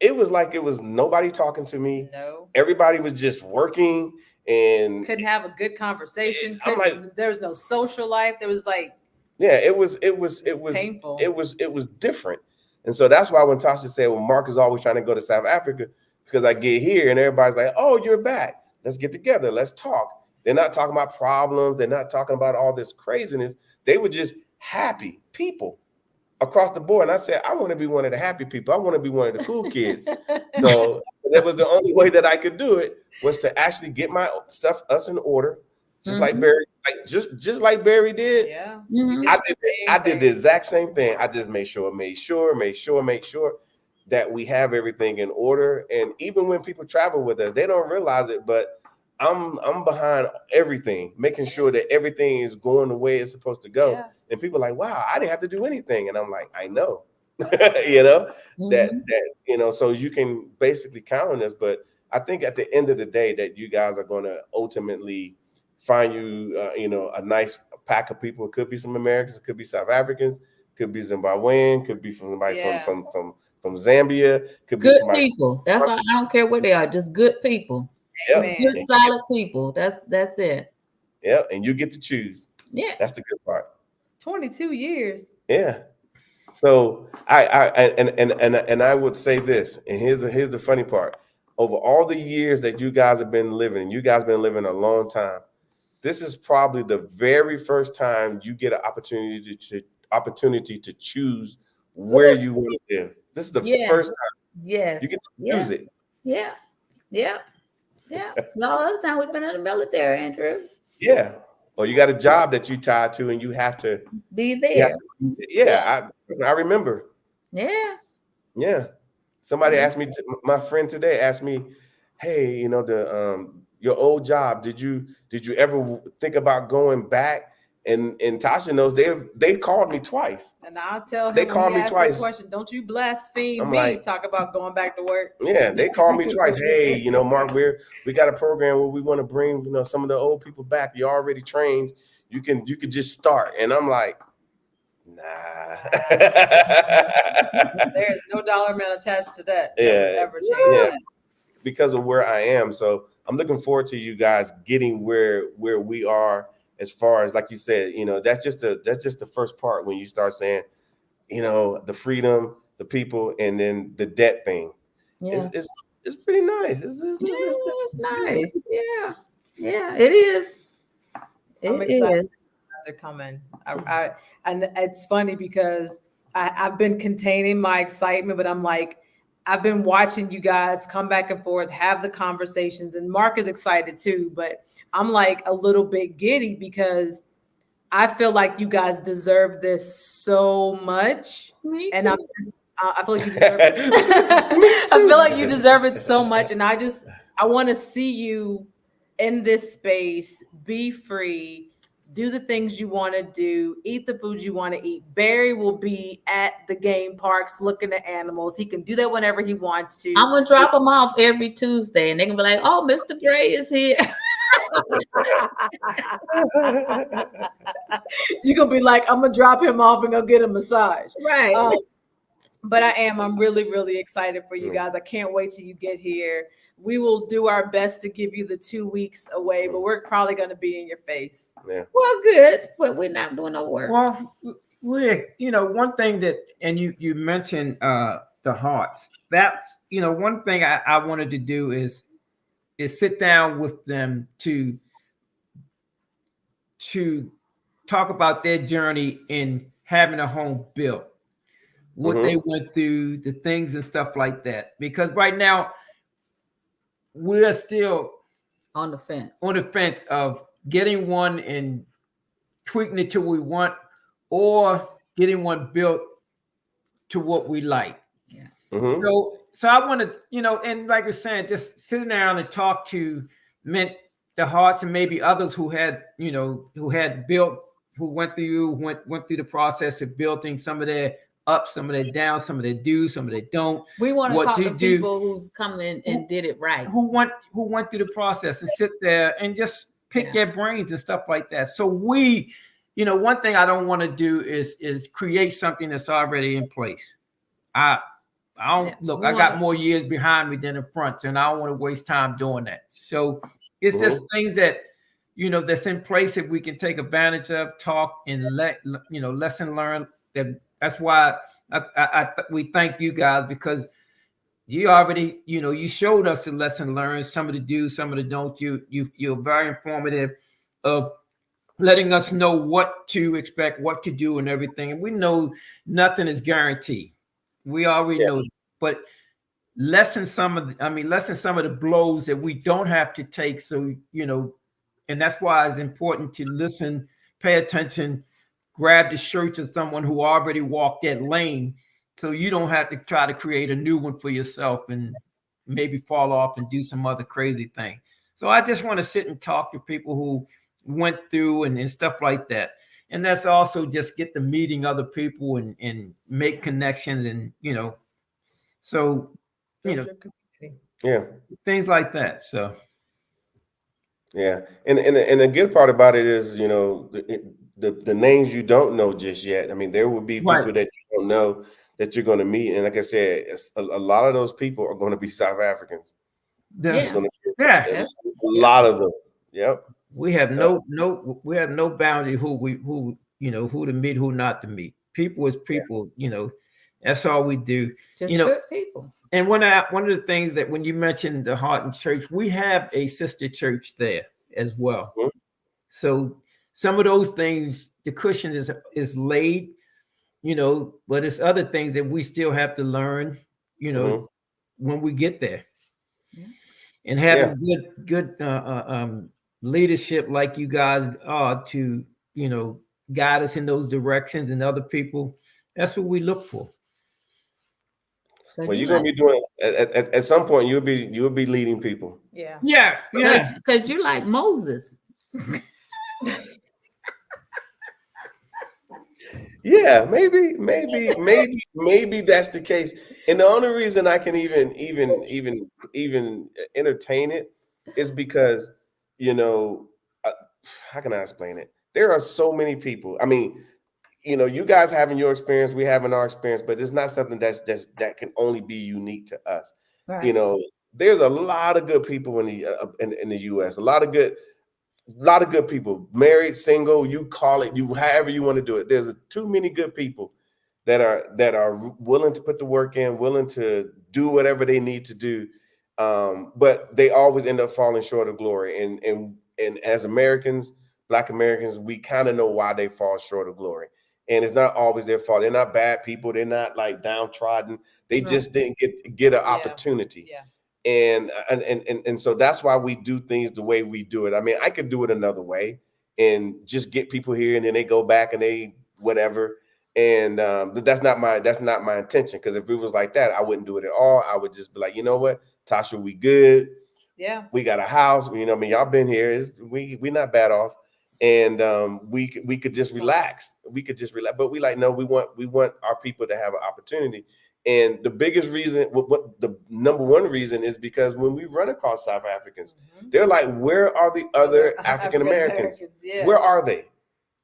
it was like it was nobody talking to me. No. Everybody was just working and couldn't have a good conversation. I'm like, there was no social life. There was like, yeah, it was painful. It was different. And so that's why when Tasha said, well, Mark is always trying to go to South Africa, because I get here and everybody's like, oh, you're back. Let's get together. Let's talk. They're not talking about problems. They're not talking about all this craziness. They were just happy people across the board. And I said, I want to be one of the happy people. I want to be one of the cool kids. So that was the only way that I could do it, was to actually get my us in order, just like Barry, just like Barry did. Yeah. I did the exact same thing. I just made sure that we have everything in order. And even when people travel with us, they don't realize it, but I'm behind everything, making sure that everything is going the way it's supposed to go. Yeah. And people are like, wow, I didn't have to do anything. And I'm like, I know, that so you can basically count on this. But I think at the end of the day that you guys are going to ultimately find you, a nice pack of people. It could be some Americans, it could be South Africans, could be Zimbabwean, could be from somebody from Zambia, could be good somebody people. That's all. I don't care what they are, just good people. Yep. Good, solid people. That's it. Yeah, and you get to choose. Yeah, that's the good part. 22 years. Yeah. So I would say this, and here's the funny part. Over all the years that you guys have been living, you guys have been living a long time. This is probably the very first time you get an opportunity to choose where you want to live. This is the first time. Yes. You get to choose it. Yeah. The other time we've been in the military, Andrew. Yeah. Or you got a job that you tied to and you have to be there. I remember. Yeah. Yeah. Somebody asked me, my friend today asked me, hey, your old job, did you ever think about going back? And Tasha knows they called me twice. And I'll tell him, they called me twice. Question, don't you blaspheme me? Talk about going back to work. Yeah, they called me twice. Hey, Mark, we got a program where we want to bring some of the old people back. You're already trained. You could just start. And I'm like, nah. There's no dollar amount attached to that. Yeah, ever change that. Because of where I am. So I'm looking forward to you guys getting where we are. As far as, like you said, that's just the first part when you start saying, the freedom, the people, and then the debt thing. Yeah. It's pretty nice. It's nice. Yeah, it is. I'm excited they're coming. And it's funny because I've been containing my excitement, but I'm like, I've been watching you guys come back and forth, have the conversations, and Mark is excited too, but I'm like a little bit giddy because I feel like you guys deserve this so much. Me and too. I feel like you deserve it. I feel like you deserve it so much. And I want to see you in this space, be free, do the things you want to do, eat the foods you want to eat. Barry will be at the game parks looking at animals. He can do that whenever he wants to. I'm going to drop them off every Tuesday and they can be like, oh, Mr. Gray is here. You're going to be like, I'm going to drop him off and go get a massage. Right. But I'm really, really excited for you guys. I can't wait till you get here. We will do our best to give you the 2 weeks away, but we're probably going to be in your face. Yeah. Well, good, but we're not doing no work. Well, one thing that, and you mentioned the hearts. That's, one thing I wanted to do is sit down with them to talk about their journey in having a home built. what they went through, the things and stuff like that. Because right now we're still on the fence of getting one and tweaking it to what we want, or getting one built to what we like. Yeah. So I want to, and like you're saying, just sitting down and talk to the hearts and maybe others who had, who had built, who went through the process of building, some of their up, some of their down, some of their do, some of their don't. We want to talk to people who come in and did it right. Who went through the process and sit there and just pick their brains and stuff like that. So one thing I don't want to do is create something that's already in place. I don't look. I got more years behind me than in front, and I don't want to waste time doing that. So it's just things that that's in place that we can take advantage of, talk and lesson learn. That's why we thank you guys, because you already you showed us the lesson learned, some of the do, some of the don't. You're very informative of letting us know what to expect, what to do, and everything. And we know nothing is guaranteed. We already know, but lessen some of the blows that we don't have to take. So, and that's why it's important to listen, pay attention, grab the shirts of someone who already walked that lane, so you don't have to try to create a new one for yourself and maybe fall off and do some other crazy thing. So I just want to sit and talk to people who went through and stuff like that. And that's also just get to meeting other people and make connections and, so, things like that. So, yeah. And the good part about it is, the names you don't know just yet. I mean, there will be people that you don't know that you're going to meet. And like I said, a lot of those people are going to be South Africans. A lot of them. Yep. We have we have no boundary who to meet, who not to meet. People is people, that's all we do. Just good people. And one of the things that when you mentioned the Heart and Church, we have a sister church there as well. So some of those things, the cushion is laid, but it's other things that we still have to learn, when we get there. And having good leadership like you guys are to, guide us in those directions, and other people, that's what we look for. Well, you're gonna be doing at some point. You'll be leading people. Yeah. Because you like Moses. Yeah, maybe that's the case. And the only reason I can even entertain it is because, how can I explain it? There are so many people. I mean, you guys having your experience, we having our experience, but it's not something that can only be unique to us. Right. There's a lot of good people in the U.S. A lot of good people, married, single, you call it, however you want to do it. There's too many good people that are willing to put the work in, willing to do whatever they need to do, but they always end up falling short of glory. And as Americans, Black Americans, we kind of know why they fall short of glory. And it's not always their fault. They're not bad people. They're not like downtrodden. They just didn't get an opportunity. Yeah. And so that's why we do things the way we do it. I mean, I could do it another way and just get people here and then they go back and they whatever. And that's not my intention. Because if it was like that, I wouldn't do it at all. I would just be like, you know what, Tasha, we good. Yeah. We got a house. Y'all been here. We not bad off. And we could just relax. We could just relax. But we want our people to have an opportunity. And the biggest reason, what the number one reason is because when we run across South Africans, they're like, where are the other African Americans? Yeah. Where are they?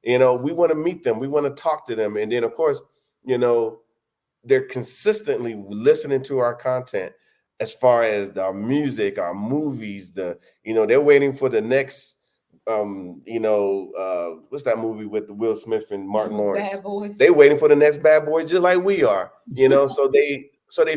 We want to meet them. We want to talk to them. And then, of course, they're consistently listening to our content as far as our music, our movies, they're waiting for the next, what's that movie with the Will Smith and Martin Lawrence? Bad Boys. They waiting for the next Bad Boy just like we are, so they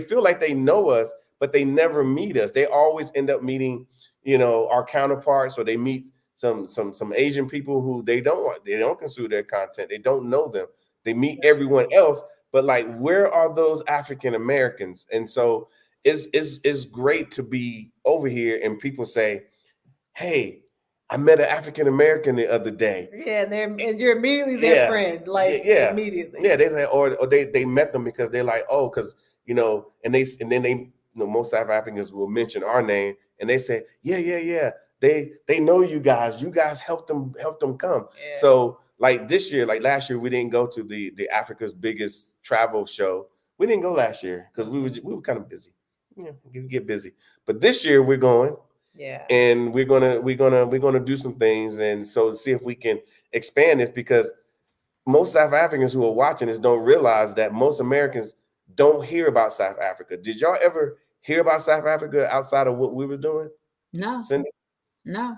feel like they know us, but they never meet us. They always end up meeting, our counterparts, or they meet some Asian people who they don't consume their content. They don't know them. They meet everyone else, but like, where are those African Americans? And so it's great to be over here and people say, hey, I met an African American the other day. Yeah, and you're immediately their friend, like immediately. Yeah, they say, or they met them because they're like, oh, because and then they most South Africans will mention our name and they say, yeah. They know you guys. You guys helped them come. Yeah. So like this year, like last year, we didn't go to the Africa's biggest travel show. We didn't go last year because we were kind of busy. Yeah, get busy. But this year we're going. Yeah. And we're gonna do some things, and so see if we can expand this, because most South Africans who are watching this don't realize that most Americans don't hear about South Africa. Did y'all ever hear about South Africa outside of what we were doing? No. Cindy? No.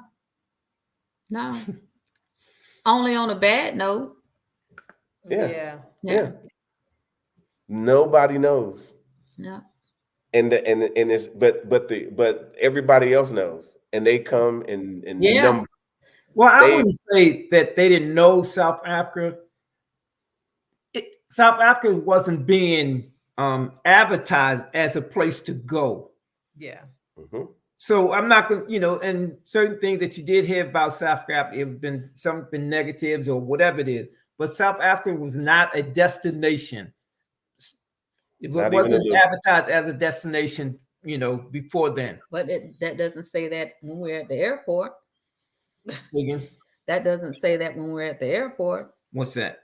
Only on a bad note. Yeah. Nobody knows. No. And it's but everybody else knows, and they come in numbers. Well, I wouldn't say that they didn't know South Africa. South Africa wasn't being advertised as a place to go. Yeah. Mm-hmm. So I'm not going to, and certain things that you did hear about South Africa, it have been something negatives or whatever it is, but South Africa was not a destination. It wasn't advertised as a destination, before then. But that doesn't say that when we're at the airport. Again? That doesn't say that when we're at the airport. What's that?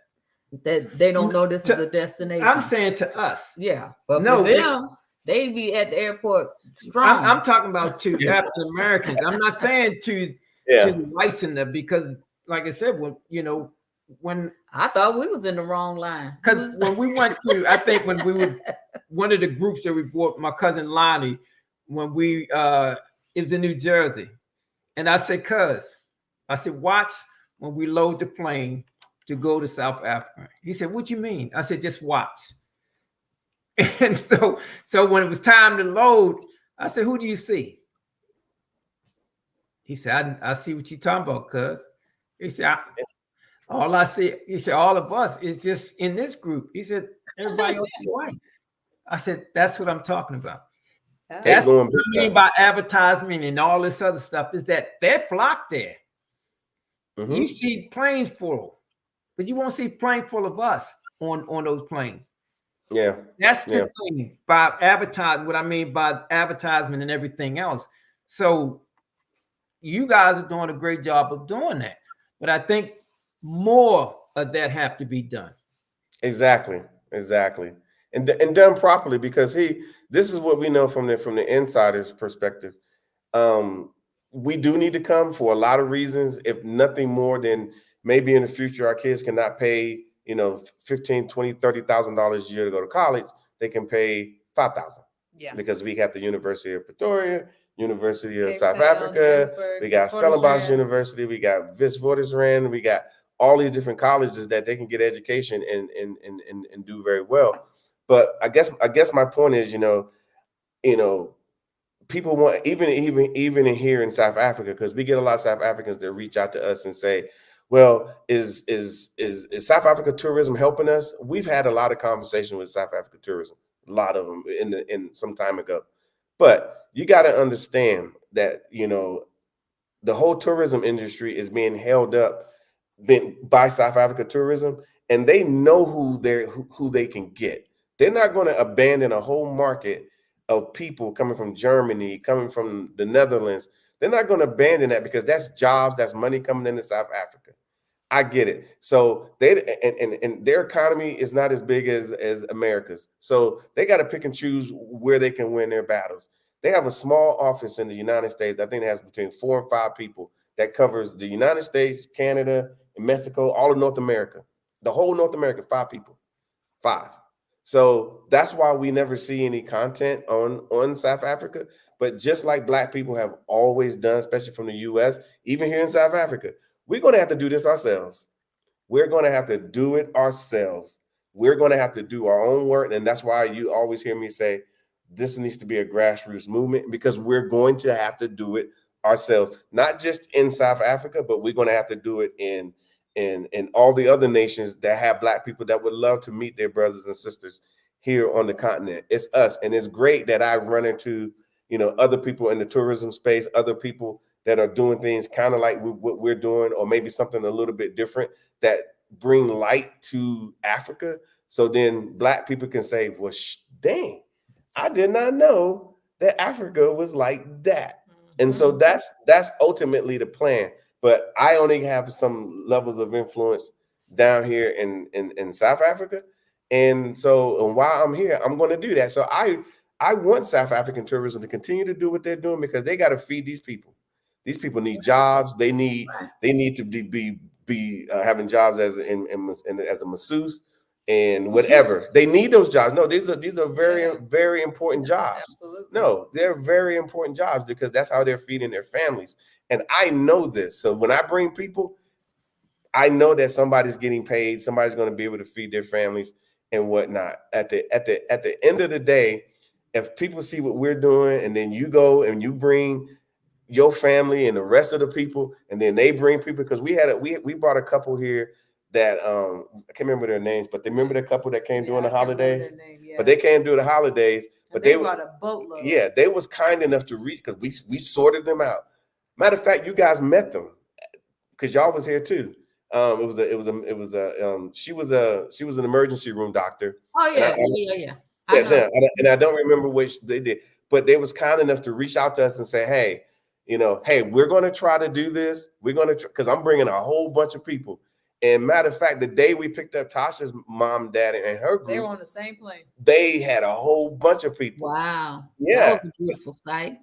That they don't know this is a destination. I'm saying to us. Yeah. But for them, they be at the airport strong. I'm talking about to African Americans. I'm not saying to license them, because, like I said, when I thought we was in the wrong line. Because when we went to, I think when we were one of the groups that we brought, my cousin Lonnie, when we it was in New Jersey, and I said, watch when we load the plane to go to South Africa. He said, what you mean? I said, just watch. And so when it was time to load, I said, who do you see? He said, I see what you're talking about, cuz. He said, all I see, he said, all of us is just in this group. He said, everybody else is white. I said, that's what I'm talking about. That's what I mean by advertisement and all this other stuff, is that they're flocked there. Mm-hmm. You see planes full, but you won't see plane full of us on those planes. Yeah. That's the thing by advertising, what I mean by advertisement and everything else. So you guys are doing a great job of doing that. But I think more of that have to be done. Exactly. And done properly, because this is what we know from the insider's perspective. We do need to come for a lot of reasons, if nothing more than maybe in the future our kids cannot pay $15,000, $20,000, $30,000 a year to go to college. They can pay $5,000. Yeah. Because we got the University of Pretoria, University of South Africa, we got Stellenbosch University, we got Witwatersrand, we got all these different colleges that they can get education and do very well. But I guess my point is, people want, even in here in South Africa, because we get a lot of South Africans that reach out to us and say, well, is South Africa tourism helping us? We've had a lot of conversation with South Africa tourism, a lot of them in some time ago. But you got to understand that, the whole tourism industry is being held up by South Africa tourism, and they know who they can get. They're not going to abandon a whole market of people coming from Germany, coming from the Netherlands. They're not going to abandon that, because that's jobs, that's money coming into South Africa. I get it. So and their economy is not as big as America's. So they got to pick and choose where they can win their battles. They have a small office in the United States. I think it has between 4 and 5 people that covers the United States, Canada, and Mexico, all of North America. The whole North America, 5 people. 5. So that's why we never see any content on South Africa. But just like Black people have always done, especially from the US, even here in South Africa, we're going to have to do this ourselves. We're going to have to do it ourselves. We're going to have to do our own work. And that's why you always hear me say, this needs to be a grassroots movement, because we're going to have to do it ourselves, not just in South Africa, but we're going to have to do it in and all the other nations that have Black people that would love to meet their brothers and sisters here on the continent. It's us. And it's great that I run into, other people in the tourism space, other people that are doing things kind of like what we're doing, or maybe something a little bit different that bring light to Africa. So then Black people can say, well, dang, I did not know that Africa was like that. And so that's ultimately the plan. But I only have some levels of influence down here in South Africa. And so, and while I'm here, I'm going to do that. So I want South African tourism to continue to do what they're doing, because they got to feed these people. These people need jobs. They need to be having jobs as a masseuse and whatever. They need those jobs. No, these are very, very important jobs. Absolutely. No, they're very important jobs, because that's how they're feeding their families. And I know this. So when I bring people, I know that somebody's getting paid. Somebody's going to be able to feed their families and whatnot. At the end of the day, if people see what we're doing, and then you go and you bring your family and the rest of the people, and then they bring people, because we brought a couple here that I can't remember their names, but they remember the couple that came during the holidays. But they came during the holidays. But they brought a boatload. Yeah, they was kind enough to reach, because we sorted them out. Matter of fact, you guys met them because y'all was here too. She was an emergency room doctor. Oh yeah, yeah. And I don't remember what they did, but they was kind enough to reach out to us and say, hey, hey, we're going to try to do this. We're going to, because I'm bringing a whole bunch of people. And matter of fact, the day we picked up Tasha's mom, dad, and her group, they were on the same plane. They had a whole bunch of people. Wow. Yeah. That was a beautiful sight.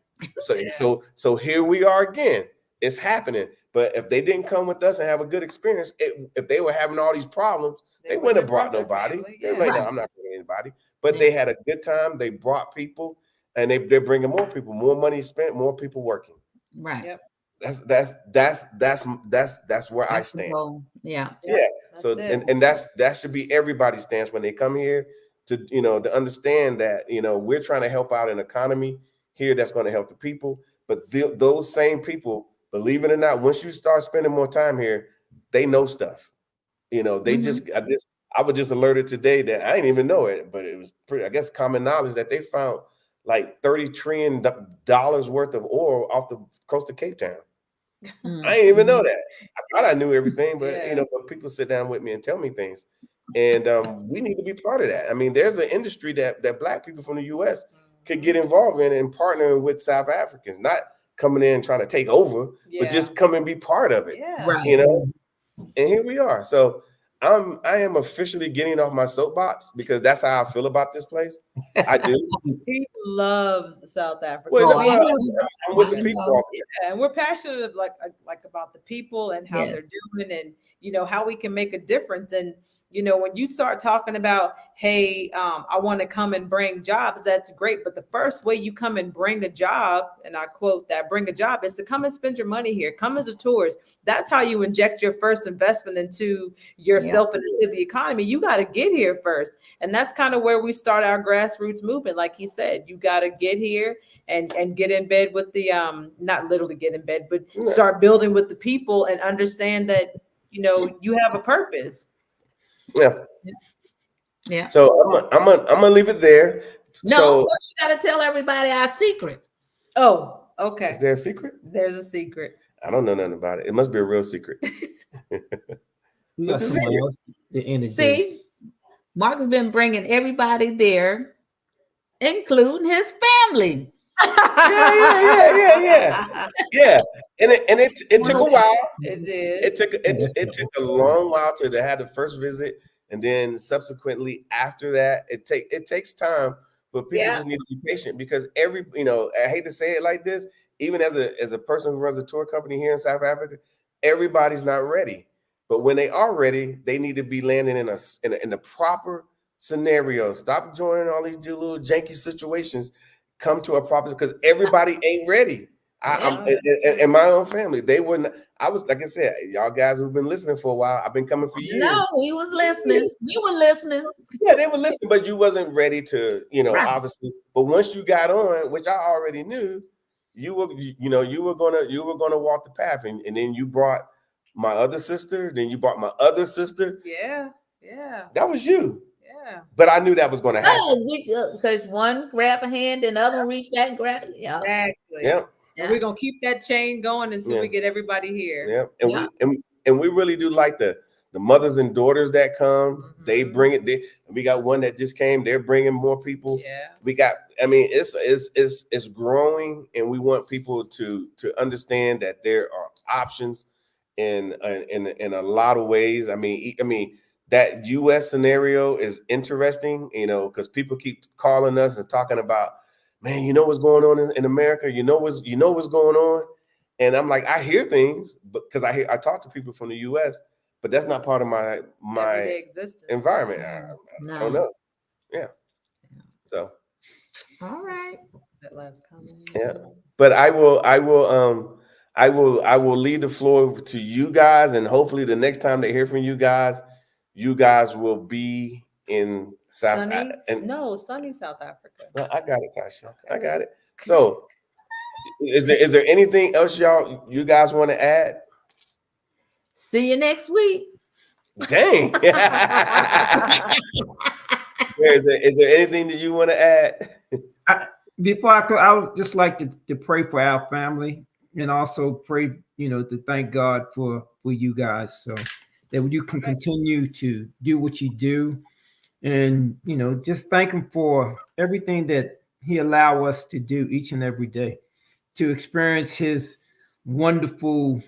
So here we are again. It's happening. But if they didn't come with us and have a good experience, if they were having all these problems, they wouldn't have brought nobody. They're like, no, I'm not bringing anybody. But they had a good time. They brought people, and they're bringing more people, more money spent, more people working. Right. Yep. That's where I stand. Yeah. Yeah. So and that should be everybody's stance when they come here, to understand that we're trying to help out an economy here that's going to help the people. But those same people, believe it or not, once you start spending more time here, they know stuff. They I was just alerted today that I didn't even know it, but it was pretty, I guess, common knowledge that they found like $30 trillion worth of oil off the coast of Cape Town. I didn't even know that. I thought I knew everything, but but people sit down with me and tell me things, and we need to be part of that. I mean, there's an industry that Black people from the U.S. could get involved in and partnering with South Africans, not coming in and trying to take over, but just come and be part of it. Yeah. Right. And here we are. So I am officially getting off my soapbox, because that's how I feel about this place. I do. He loves South Africa. Well, I'm with the people. Yeah, and we're passionate like about the people and how they're doing, and how we can make a difference. And when you start talking about, hey, I want to come and bring jobs, that's great. But the first way you come and bring a job, and I quote that, bring a job, is to come and spend your money here. Come as a tourist. That's how you inject your first investment into yourself and into the economy. You got to get here first. And that's kind of where we start our grassroots movement. Like he said, you got to get here and get in bed with the, not literally get in bed, but start building with the people and understand that, you have a purpose. Yeah. So I'm gonna leave it there. No, you gotta tell everybody our secret. Oh, okay. Is there a secret? There's a secret. I don't know nothing about it. It must be a real secret. What's the secret? See, Mark has been bringing everybody there, including his family. Yeah. And it took a while. It did. It took a long while to have the first visit, and then subsequently after that, it takes time. But people just need to be patient, because I hate to say it like this, even as a person who runs a tour company here in South Africa, everybody's not ready. But when they are ready, they need to be landing in the proper scenario. Stop joining all these little janky situations. Come to a proper, because everybody ain't ready. I'm in my own family, they wouldn't. I was, like I said, y'all guys who've been listening for a while, I've been coming for years. No, we was listening. We were listening. Yeah, they were listening, but you wasn't ready to, obviously. But once you got on, which I already knew, you were gonna walk the path, and then you brought my other sister, then you brought my other sister. Yeah. That was you. Yeah. But I knew that was going to happen. Because one grab a hand and the other one reach back and grab it. Yeah. Exactly. Yeah. And we're gonna keep that chain going until we get everybody here. Yeah. And we really do like the mothers and daughters that come. They bring it. We got one that just came. They're bringing more people. Yeah. We got. I mean, it's growing, and we want people to understand that there are options in a lot of ways. I mean that U.S. scenario is interesting, because people keep calling us and talking about, man, you know what's going on in America. You know what's going on. And I'm like, I hear things, but because I talk to people from the U.S., but that's not part of my environment. I don't know. Yeah. So. All right. That last comment. Yeah. But I will leave the floor to you guys, and hopefully the next time they hear from you guys will be in sunny South Africa. No, I got it, Tasha. I got it. So. Is there anything else you guys want to add? See you next week. Dang. Is there anything that you want to add? Before I go, I would just like to pray for our family, and also pray, to thank God for you guys, so that you can continue to do what you do, and just thank Him for everything that He allow us to do each and every day, to experience His wonderful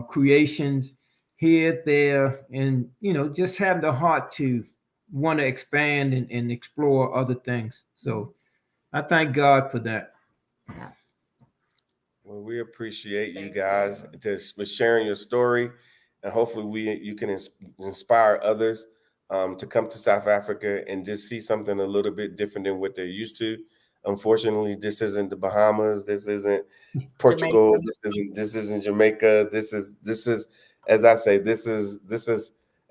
creations here, there, and just have the heart to want to expand and explore other things. So I thank God for that. Well, we appreciate you guys for sharing your story, and hopefully you can inspire others to come to South Africa and just see something a little bit different than what they're used to. Unfortunately, this isn't the Bahamas. This isn't Portugal. This isn't Jamaica. This is, as I say, this is,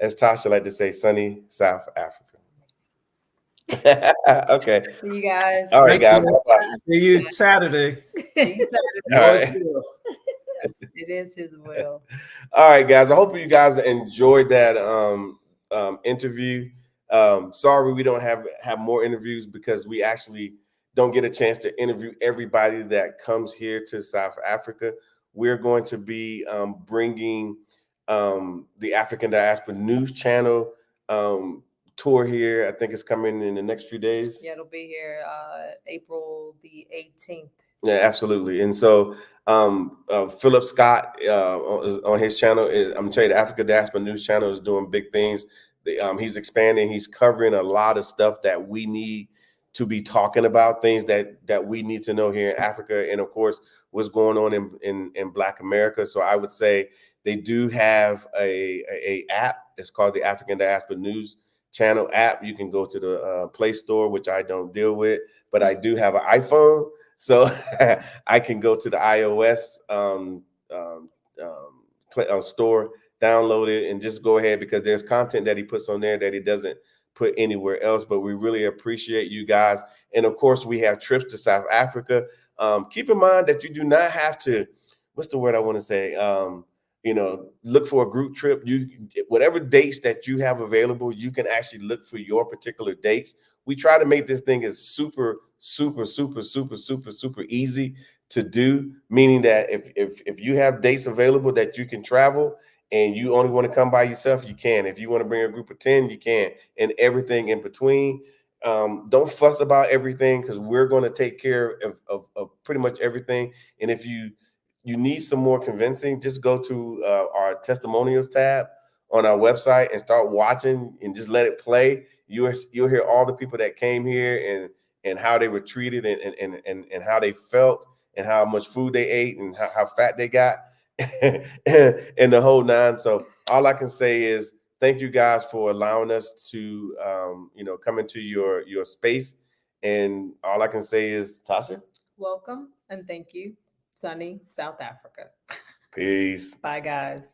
as Tasha like to say, sunny South Africa. Okay. See you guys. All right, guys. Bye-bye. See you Saturday. All right. It is His will. All right, guys. I hope you guys enjoyed that interview. Sorry we don't have more interviews, because we actually don't get a chance to interview everybody that comes here to South Africa. We're going to be bringing the African Diaspora News Channel tour here. I think it's coming in the next few days. Yeah, it'll be here April the 18th. Yeah, absolutely. And so Philip Scott on his channel, I'm telling you, the Africa Diaspora News Channel is doing big things. He's expanding. He's covering a lot of stuff that we need to be talking about, things that we need to know here in Africa, and of course what's going on in Black America. So I would say they do have a app. It's called the African Diaspora News Channel app. You can go to the Play Store, which I don't deal with, but I do have an iPhone, so I can go to the iOS store, download it, and just go ahead, because there's content that he puts on there that he doesn't put anywhere else. But we really appreciate you guys. And of course, we have trips to South Africa. Keep in mind that you do not have to, what's the word I want to say? Look for a group trip. Whatever dates that you have available, you can actually look for your particular dates. We try to make this thing as super, super, super, super, super, super easy to do, meaning that if you have dates available that you can travel, and you only want to come by yourself, you can. If you want to bring a group of 10, you can, and everything in between. Don't fuss about everything, because we're going to take care of pretty much everything. And if you need some more convincing, just go to our testimonials tab on our website and start watching, and just let it play. You'll hear all the people that came here and how they were treated, and how they felt, and how much food they ate, and how fat they got. And the whole nine. So all I can say is thank you guys for allowing us to come into your space. And all I can say is, Tasha, welcome and thank you, sunny South Africa. Peace. Bye, guys.